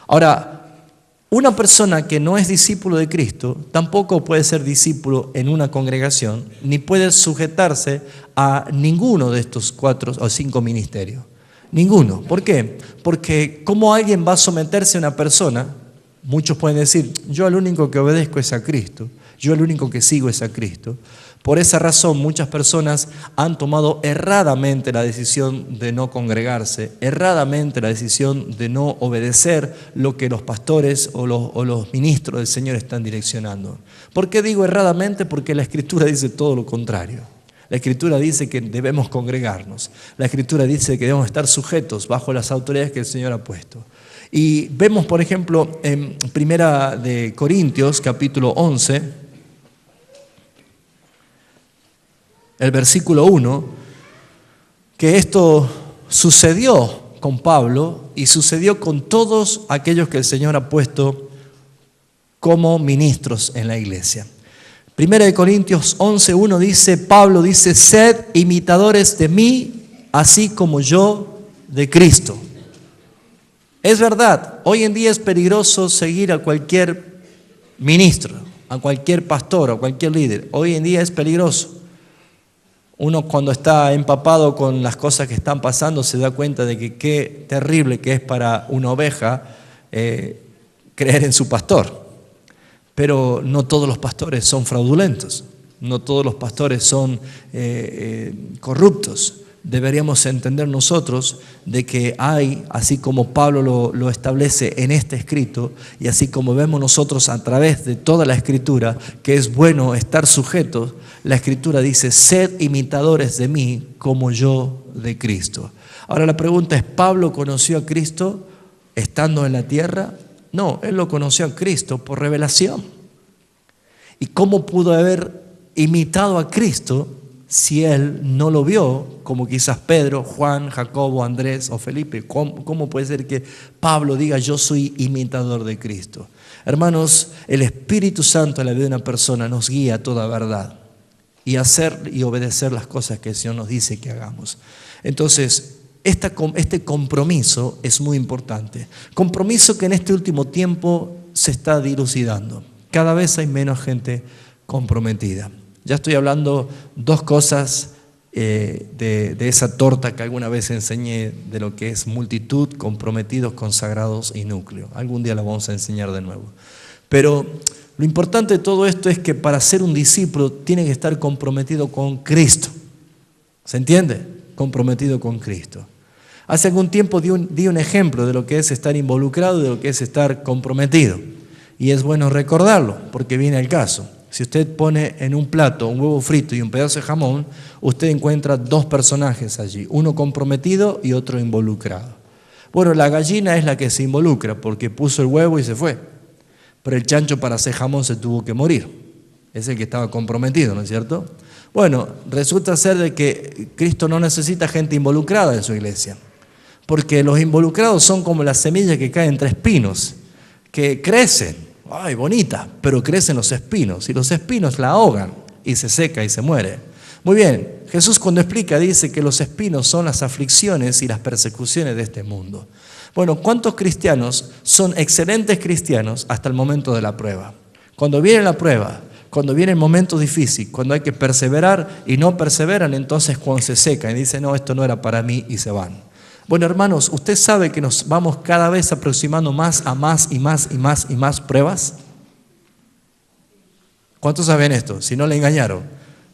Ahora, una persona que no es discípulo de Cristo tampoco puede ser discípulo en una congregación, ni puede sujetarse a ninguno de estos 4 o 5 ministerios. Ninguno. ¿Por qué? Porque ¿cómo alguien va a someterse a una persona? Muchos pueden decir, yo al único que obedezco es a Cristo, yo al único que sigo es a Cristo. Por esa razón muchas personas han tomado erradamente la decisión de no congregarse, erradamente la decisión de no obedecer lo que los pastores o los ministros del Señor están direccionando. ¿Por qué digo erradamente? Porque la Escritura dice todo lo contrario. La Escritura dice que debemos congregarnos. La Escritura dice que debemos estar sujetos bajo las autoridades que el Señor ha puesto. Y vemos, por ejemplo, en Primera de Corintios, capítulo 11, el versículo 1, que esto sucedió con Pablo y sucedió con todos aquellos que el Señor ha puesto como ministros en la iglesia. Primera de Corintios 11:1 dice, Pablo dice, sed imitadores de mí, así como yo de Cristo. Es verdad, hoy en día es peligroso seguir a cualquier ministro, a cualquier pastor, a cualquier líder. Hoy en día es peligroso. Uno cuando está empapado con las cosas que están pasando se da cuenta de que qué terrible que es para una oveja creer en su pastor. Pero no todos los pastores son fraudulentos, no todos los pastores son corruptos. Deberíamos entender nosotros de que hay, así como Pablo lo establece en este escrito, y así como vemos nosotros a través de toda la Escritura, que es bueno estar sujetos, la Escritura dice, sed imitadores de mí como yo de Cristo. Ahora la pregunta es, ¿Pablo conoció a Cristo estando en la tierra? No, él lo conoció a Cristo por revelación. ¿Y cómo pudo haber imitado a Cristo si él no lo vio, como quizás Pedro, Juan, Jacobo, Andrés o Felipe? ¿Cómo puede ser que Pablo diga yo soy imitador de Cristo? Hermanos, el Espíritu Santo en la vida de una persona nos guía a toda verdad. y hacer y obedecer las cosas que el Señor nos dice que hagamos. Entonces, este compromiso es muy importante. Compromiso que en este último tiempo se está dilucidando. Cada vez hay menos gente comprometida. Ya estoy hablando dos cosas de esa torta que alguna vez enseñé de lo que es multitud, comprometidos, consagrados y núcleo. Algún día la vamos a enseñar de nuevo. Pero lo importante de todo esto es que para ser un discípulo tiene que estar comprometido con Cristo. ¿Se entiende? Comprometido con Cristo. Hace algún tiempo di un ejemplo de lo que es estar involucrado y de lo que es estar comprometido. Y es bueno recordarlo, porque viene el caso. Si usted pone en un plato un huevo frito y un pedazo de jamón, usted encuentra dos personajes allí, uno comprometido y otro involucrado. Bueno, la gallina es la que se involucra porque puso el huevo y se fue. Pero el chancho para hacer jamón se tuvo que morir. Es el que estaba comprometido, ¿no es cierto? Bueno, resulta ser de que Cristo no necesita gente involucrada en su iglesia. Porque los involucrados son como las semillas que caen entre espinos, que crecen, ¡ay, bonita! Pero crecen los espinos, y los espinos la ahogan, y se seca y se muere. Muy bien, Jesús cuando explica dice que los espinos son las aflicciones y las persecuciones de este mundo. Bueno, ¿cuántos cristianos son excelentes cristianos hasta el momento de la prueba? Cuando viene la prueba, cuando viene el momento difícil, cuando hay que perseverar y no perseveran, entonces cuando se secan y dicen, no, esto no era para mí, y se van. Bueno, hermanos, ¿usted sabe que nos vamos cada vez aproximando más a más y más y más y más pruebas? ¿Cuántos saben esto? Si no le engañaron.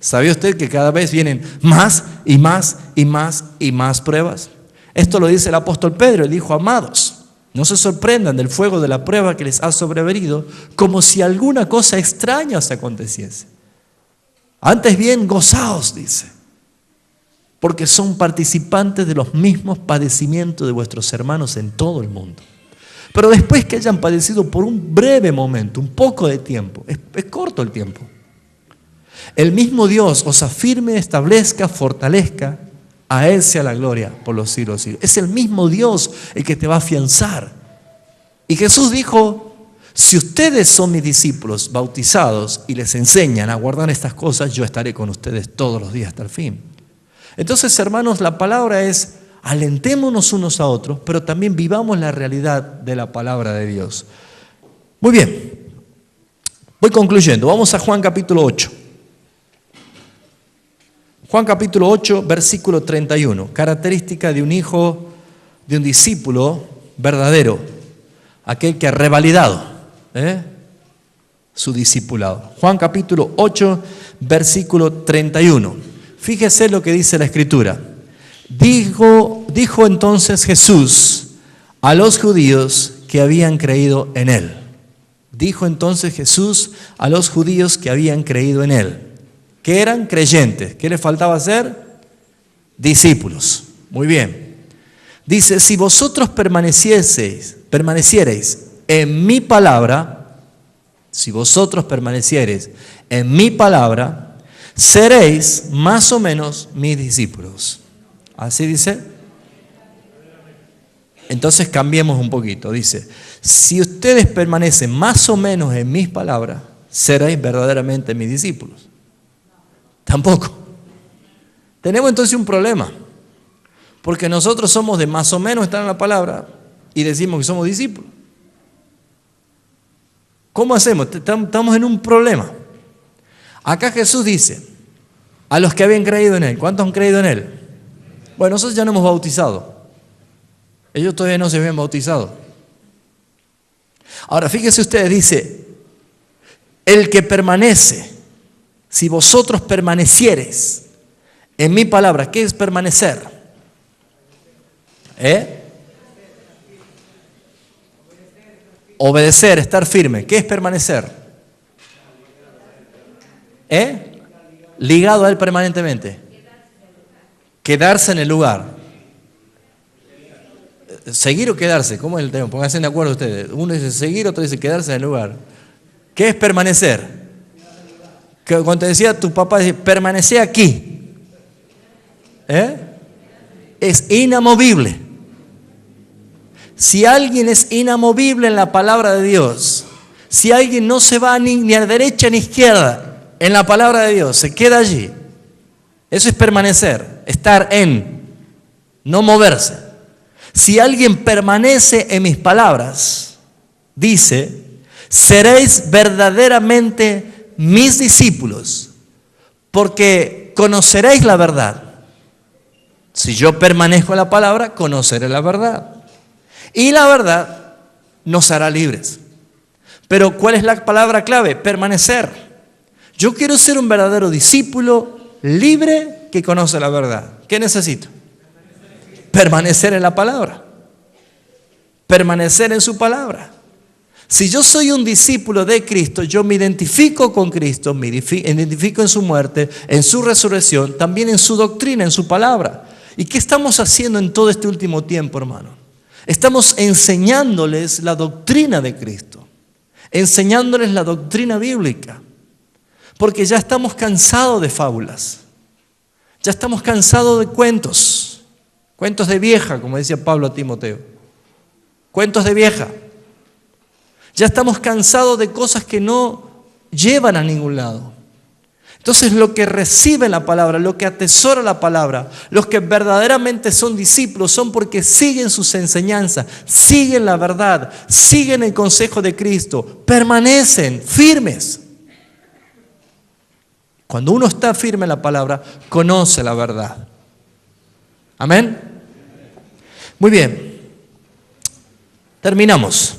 ¿Sabía usted que cada vez vienen más y más y más y más pruebas? Esto lo dice el apóstol Pedro, él dijo, amados, no se sorprendan del fuego de la prueba que les ha sobrevenido, como si alguna cosa extraña os aconteciese. Antes bien, gozaos, dice, porque son participantes de los mismos padecimientos de vuestros hermanos en todo el mundo. Pero después que hayan padecido por un breve momento, un poco de tiempo, es corto el tiempo, el mismo Dios os afirme, establezca, fortalezca, a Él sea la gloria por los siglos. Es el mismo Dios el que te va a afianzar. Y Jesús dijo, si ustedes son mis discípulos bautizados y les enseñan a guardar estas cosas, yo estaré con ustedes todos los días hasta el fin. Entonces, hermanos, la palabra es, alentémonos unos a otros, pero también vivamos la realidad de la palabra de Dios. Muy bien, voy concluyendo. Vamos a Juan capítulo 8. Juan capítulo 8, versículo 31. Característica de un hijo, de un discípulo verdadero. Aquel que ha revalidado su discipulado. Juan capítulo 8, versículo 31. Fíjese lo que dice la Escritura. Dijo entonces Jesús a los judíos que habían creído en Él. Dijo entonces Jesús a los judíos que habían creído en Él. Que eran creyentes. ¿Qué les faltaba hacer? Discípulos. Muy bien. Dice, si vosotros permaneciereis en mi palabra, si vosotros permaneciereis en mi palabra, seréis más o menos mis discípulos. ¿Así dice? Entonces cambiemos un poquito. Dice, si ustedes permanecen más o menos en mis palabras, seréis verdaderamente mis discípulos. Tampoco. Tenemos entonces un problema. Porque nosotros somos de más o menos estar en la palabra y decimos que somos discípulos. ¿Cómo hacemos? Estamos en un problema. Acá Jesús dice, a los que habían creído en Él. ¿Cuántos han creído en Él? Bueno, nosotros ya nos hemos bautizado. Ellos todavía no se habían bautizado. Ahora, fíjense ustedes, dice, el que permanece, si vosotros permaneciereis en mi palabra, ¿qué es permanecer? Obedecer, estar firme. ¿Qué es permanecer? Ligado a Él permanentemente. Quedarse en el lugar. ¿Seguir o quedarse? ¿Cómo es el tema? Pónganse de acuerdo ustedes. Uno dice seguir, otro dice quedarse en el lugar. ¿Qué es permanecer? Que cuando te decía tu papá, decía, permanece aquí. Es inamovible. Si alguien es inamovible en la palabra de Dios, si alguien no se va ni a derecha ni a izquierda, en la palabra de Dios, se queda allí. Eso es permanecer, estar en, no moverse. Si alguien permanece en mis palabras, dice, seréis verdaderamente mis discípulos, porque conoceréis la verdad. Si yo permanezco en la palabra, conoceré la verdad. Y la verdad nos hará libres. Pero ¿cuál es la palabra clave? Permanecer. Yo quiero ser un verdadero discípulo libre que conoce la verdad. ¿Qué necesito? Permanecer en la palabra. Permanecer en su palabra. Si yo soy un discípulo de Cristo, yo me identifico con Cristo, me identifico en su muerte, en su resurrección, también en su doctrina, en su palabra. ¿Y qué estamos haciendo en todo este último tiempo, hermano? Estamos enseñándoles la doctrina de Cristo, enseñándoles la doctrina bíblica, porque ya estamos cansados de fábulas, ya estamos cansados de cuentos de vieja, como decía Pablo a Timoteo, cuentos de vieja. Ya estamos cansados de cosas que no llevan a ningún lado. Entonces, lo que recibe la palabra, lo que atesora la palabra, los que verdaderamente son discípulos, son porque siguen sus enseñanzas, siguen la verdad, siguen el consejo de Cristo, permanecen firmes. Cuando uno está firme en la palabra, conoce la verdad. Amén. Muy bien. Terminamos.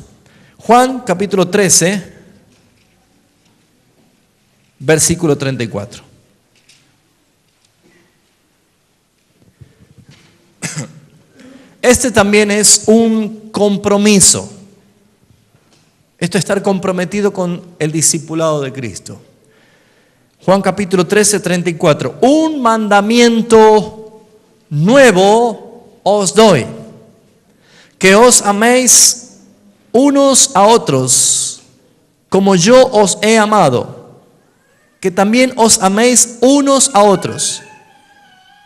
Juan capítulo 13, versículo 34. Este también es un compromiso. Esto es estar comprometido con el discipulado de Cristo. Juan capítulo 13, 34. Un mandamiento nuevo os doy, que os améis unos a otros, como yo os he amado, que también os améis unos a otros.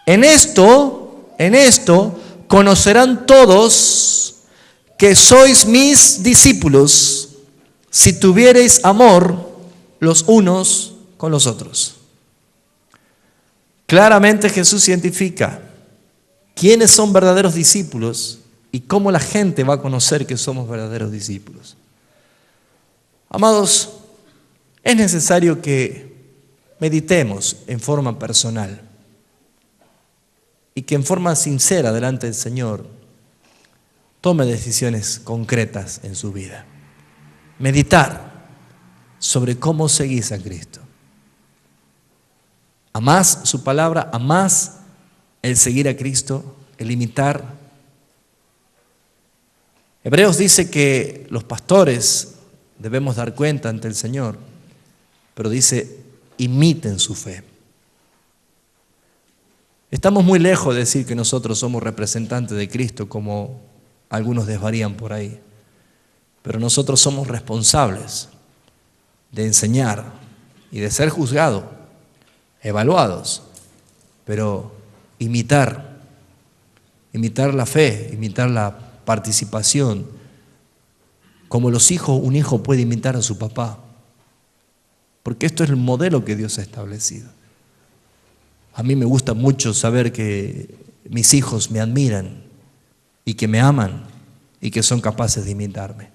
En esto conocerán todos que sois mis discípulos, si tuviereis amor los unos con los otros. Claramente Jesús identifica quiénes son verdaderos discípulos y cómo la gente va a conocer que somos verdaderos discípulos. Amados, es necesario que meditemos en forma personal y que en forma sincera delante del Señor tome decisiones concretas en su vida. Meditar sobre cómo seguís a Cristo. Amás su palabra, amás el seguir a Cristo, el imitar. Hebreos dice que los pastores debemos dar cuenta ante el Señor, pero dice, imiten su fe. Estamos muy lejos de decir que nosotros somos representantes de Cristo, como algunos desvarían por ahí, pero nosotros somos responsables de enseñar y de ser juzgados, evaluados, pero imitar la fe, imitar la participación, como un hijo puede imitar a su papá, porque esto es el modelo que Dios ha establecido. A mí me gusta mucho saber que mis hijos me admiran y que me aman y que son capaces de imitarme,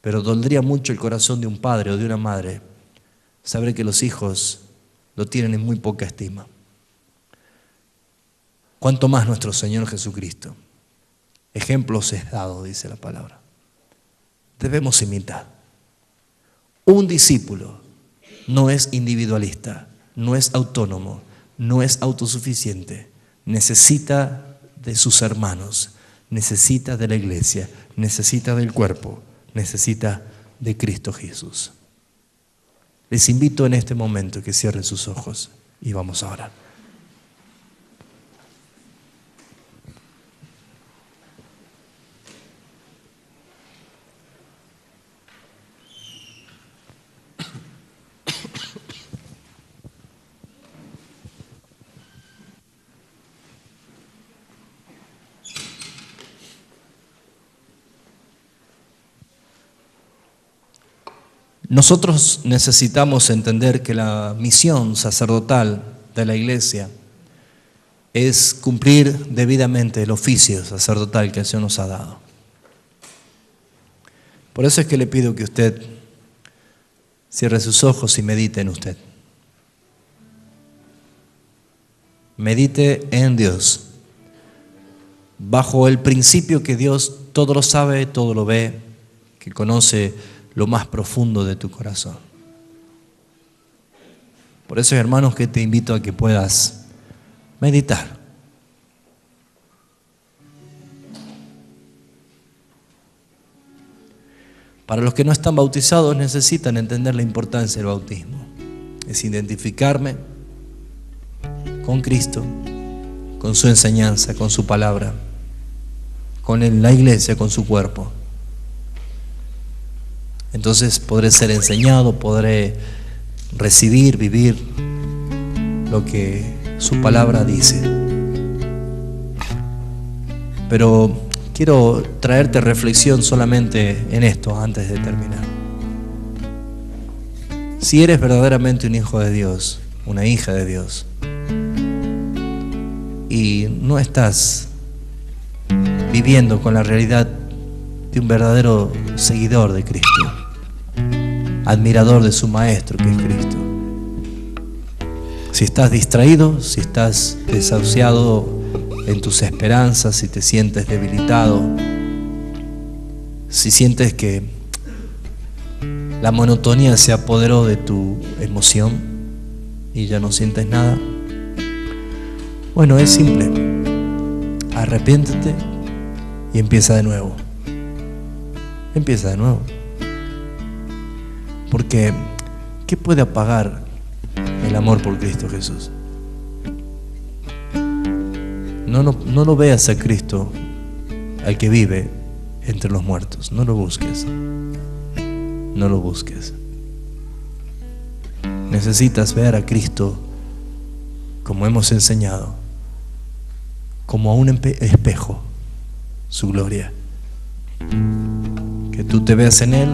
pero dolería mucho el corazón de un padre o de una madre saber que los hijos lo tienen en muy poca estima. Cuanto más nuestro Señor Jesucristo. Ejemplos es dado, dice la palabra. Debemos imitar. Un discípulo no es individualista, no es autónomo, no es autosuficiente. Necesita de sus hermanos, necesita de la iglesia, necesita del cuerpo, necesita de Cristo Jesús. Les invito en este momento que cierren sus ojos y vamos a orar. Nosotros necesitamos entender que la misión sacerdotal de la iglesia es cumplir debidamente el oficio sacerdotal que el Señor nos ha dado. Por eso es que le pido que usted cierre sus ojos y medite en usted. Medite en Dios, bajo el principio que Dios todo lo sabe, todo lo ve, que conoce lo más profundo de tu corazón. Por eso, hermanos, que te invito a que puedas meditar. Para los que no están bautizados necesitan entender la importancia del bautismo. Es identificarme con Cristo, con su enseñanza, con su palabra, con la iglesia, con su cuerpo. Entonces podré ser enseñado, podré recibir, vivir lo que su palabra dice. Pero quiero traerte reflexión solamente en esto antes de terminar. Si eres verdaderamente un hijo de Dios, una hija de Dios, y no estás viviendo con la realidad de un verdadero seguidor de Cristo, admirador de su Maestro que es Cristo, si estás distraído, si estás desahuciado en tus esperanzas, si te sientes debilitado, si sientes que la monotonía se apoderó de tu emoción y ya no sientes nada, bueno, es simple. Arrepiéntete y empieza de nuevo. Empieza de nuevo. Porque, ¿qué puede apagar el amor por Cristo Jesús? No lo veas a Cristo, al que vive entre los muertos. No lo busques. No lo busques. Necesitas ver a Cristo, como hemos enseñado, como a un espejo, su gloria. Que tú te veas en Él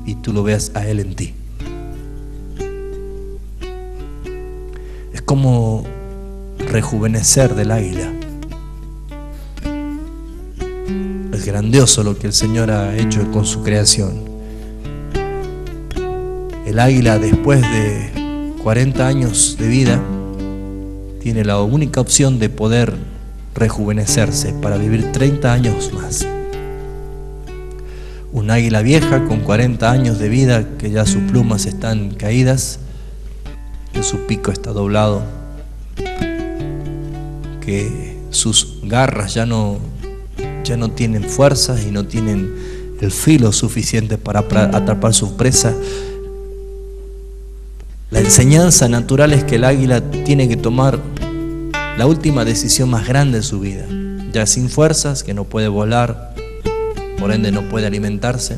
y tú lo veas a Él en ti. Es como rejuvenecer del águila. Es grandioso lo que el Señor ha hecho con su creación. El águila, después de 40 años de vida, tiene la única opción de poder rejuvenecerse para vivir 30 años más. Un águila vieja con 40 años de vida, que ya sus plumas están caídas, que su pico está doblado, que sus garras ya no tienen fuerza y no tienen el filo suficiente para atrapar su presa. La enseñanza natural es que el águila tiene que tomar la última decisión más grande de su vida, ya sin fuerzas, que no puede volar, por ende no puede alimentarse.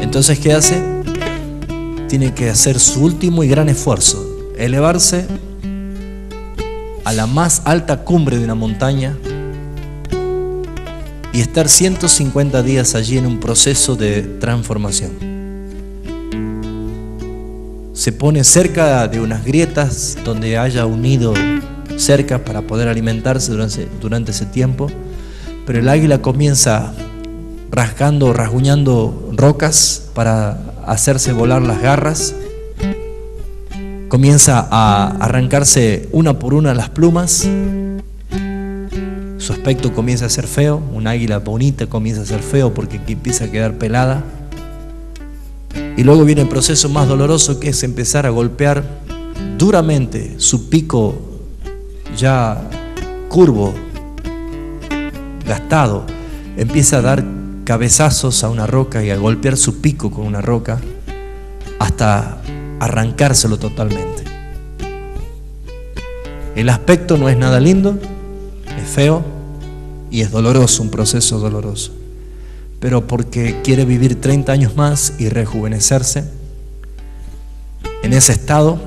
Entonces, ¿qué hace? Tiene que hacer su último y gran esfuerzo, elevarse a la más alta cumbre de una montaña y estar 150 días allí en un proceso de transformación. Se pone cerca de unas grietas donde haya un nido cerca para poder alimentarse durante ese tiempo, pero el águila comienza rasguñando rocas para hacerse volar las garras, comienza a arrancarse una por una las plumas, su aspecto comienza a ser feo, un águila bonita comienza a ser feo porque empieza a quedar pelada, y luego viene el proceso más doloroso, que es empezar a golpear duramente su pico ya curvo, gastado, empieza a dar cabezazos a una roca y a golpear su pico con una roca hasta arrancárselo totalmente. El aspecto no es nada lindo, es feo y es doloroso, un proceso doloroso. Pero porque quiere vivir 30 años más y rejuvenecerse, en ese estado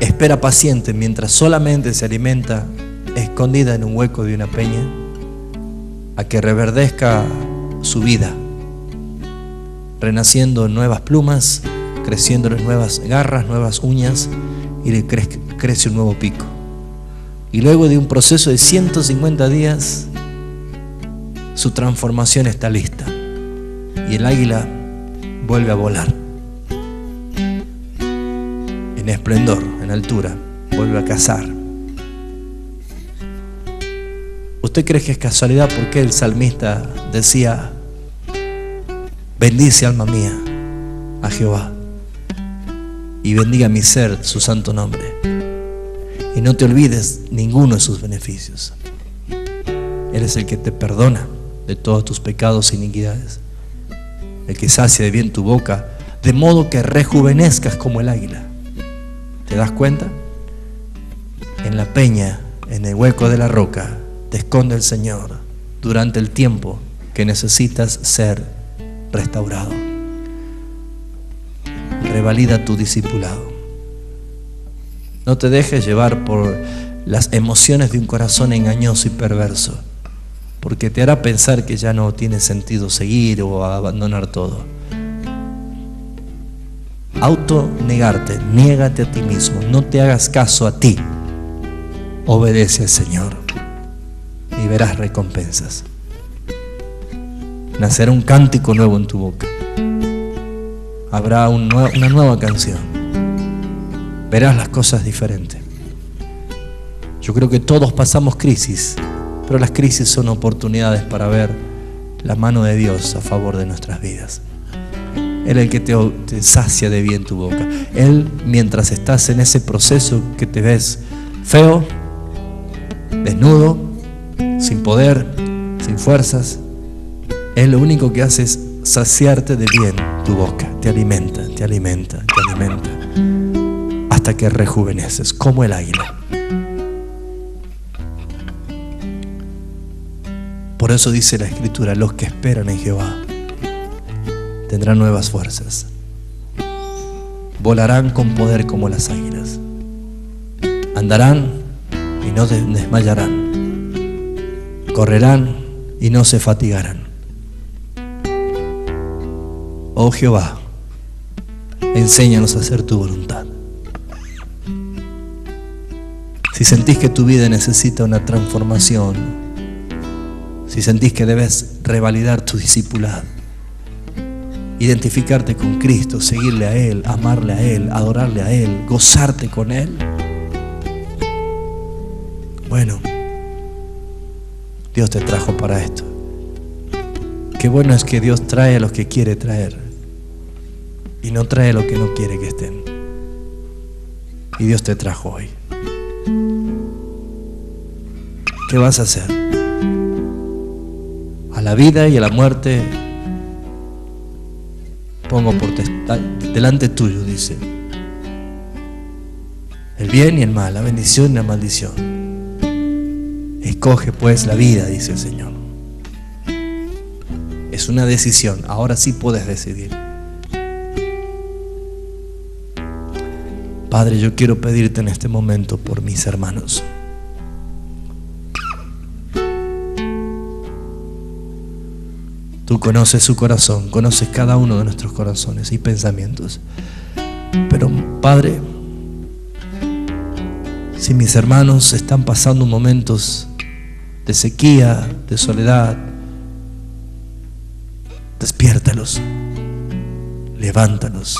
espera paciente mientras solamente se alimenta escondida en un hueco de una peña a que reverdezca su vida. renaciendo en nuevas plumas, creciéndole nuevas garras, nuevas uñas, y le crece un nuevo pico. Y luego de un proceso de 150 días, su transformación está lista. Y el águila vuelve a volar. En esplendor, en altura, vuelve a cazar. ¿Usted cree que es casualidad por qué el salmista decía: bendice alma mía a Jehová y bendiga mi ser su santo nombre, y no te olvides ninguno de sus beneficios? Él es el que te perdona de todos tus pecados e iniquidades, el que sacia de bien tu boca, de modo que rejuvenezcas como el águila. ¿Te das cuenta? En la peña, en el hueco de la roca, te esconde el Señor durante el tiempo que necesitas ser restaurado. Revalida tu discipulado. No te dejes llevar por las emociones de un corazón engañoso y perverso, porque te hará pensar que ya no tiene sentido seguir o abandonar todo. Autonegarte, niégate a ti mismo, no te hagas caso a ti, obedece al Señor y verás recompensas. Nacerá un cántico nuevo en tu boca, habrá una nueva canción, verás las cosas diferentes. Yo creo que todos pasamos crisis, pero las crisis son oportunidades para ver la mano de Dios a favor de nuestras vidas. Él es el que te sacia de bien tu boca. Él, mientras estás en ese proceso que te ves feo, desnudo, sin poder, sin fuerzas, Él lo único que hace es saciarte de bien tu boca. Te alimenta, te alimenta, te alimenta, hasta que rejuveneces como el águila. Por eso dice la Escritura: los que esperan en Jehová tendrán nuevas fuerzas, volarán con poder como las águilas, andarán y no desmayarán, correrán y no se fatigarán. Oh Jehová, enséñanos a hacer tu voluntad. Si sentís que tu vida necesita una transformación, si sentís que debes revalidar tu discipulado, identificarte con Cristo, seguirle a Él, amarle a Él, adorarle a Él, gozarte con Él, bueno, Dios te trajo para esto. Qué bueno es que Dios trae a los que quiere traer y no trae a los que no quiere que estén. Y Dios te trajo hoy. ¿Qué vas a hacer? A la vida y a la muerte pongo delante tuyo, dice. El bien y el mal, la bendición y la maldición. Escoge pues la vida, dice el Señor. Es una decisión, ahora sí puedes decidir. Padre, yo quiero pedirte en este momento por mis hermanos. Tú conoces su corazón, conoces cada uno de nuestros corazones y pensamientos. Pero Padre, si mis hermanos están pasando momentos de sequía, de soledad, despiértalos, levántalos.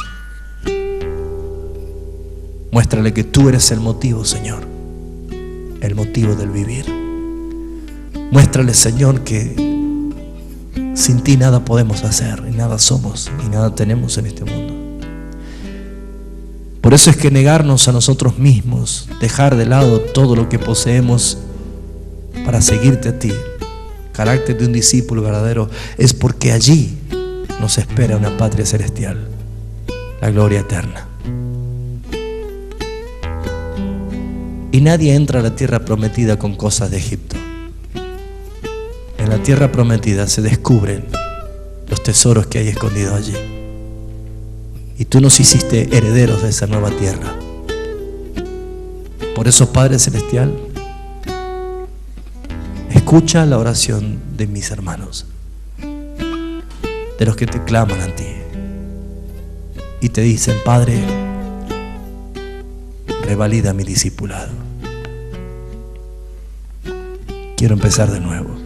Muéstrale que tú eres el motivo, Señor, el motivo del vivir. Muéstrale, Señor, que sin ti nada podemos hacer, y nada somos, y nada tenemos en este mundo. Por eso es que negarnos a nosotros mismos, dejar de lado todo lo que poseemos para seguirte a ti, carácter de un discípulo verdadero, es porque allí nos espera una patria celestial, la gloria eterna. Y nadie entra a la tierra prometida con cosas de Egipto. En la tierra prometida se descubren los tesoros que hay escondidos allí. Y tú nos hiciste herederos de esa nueva tierra. Por eso, Padre Celestial, escucha la oración de mis hermanos, de los que te claman a ti. y te dicen: Padre, revalida mi discipulado. Quiero empezar de nuevo.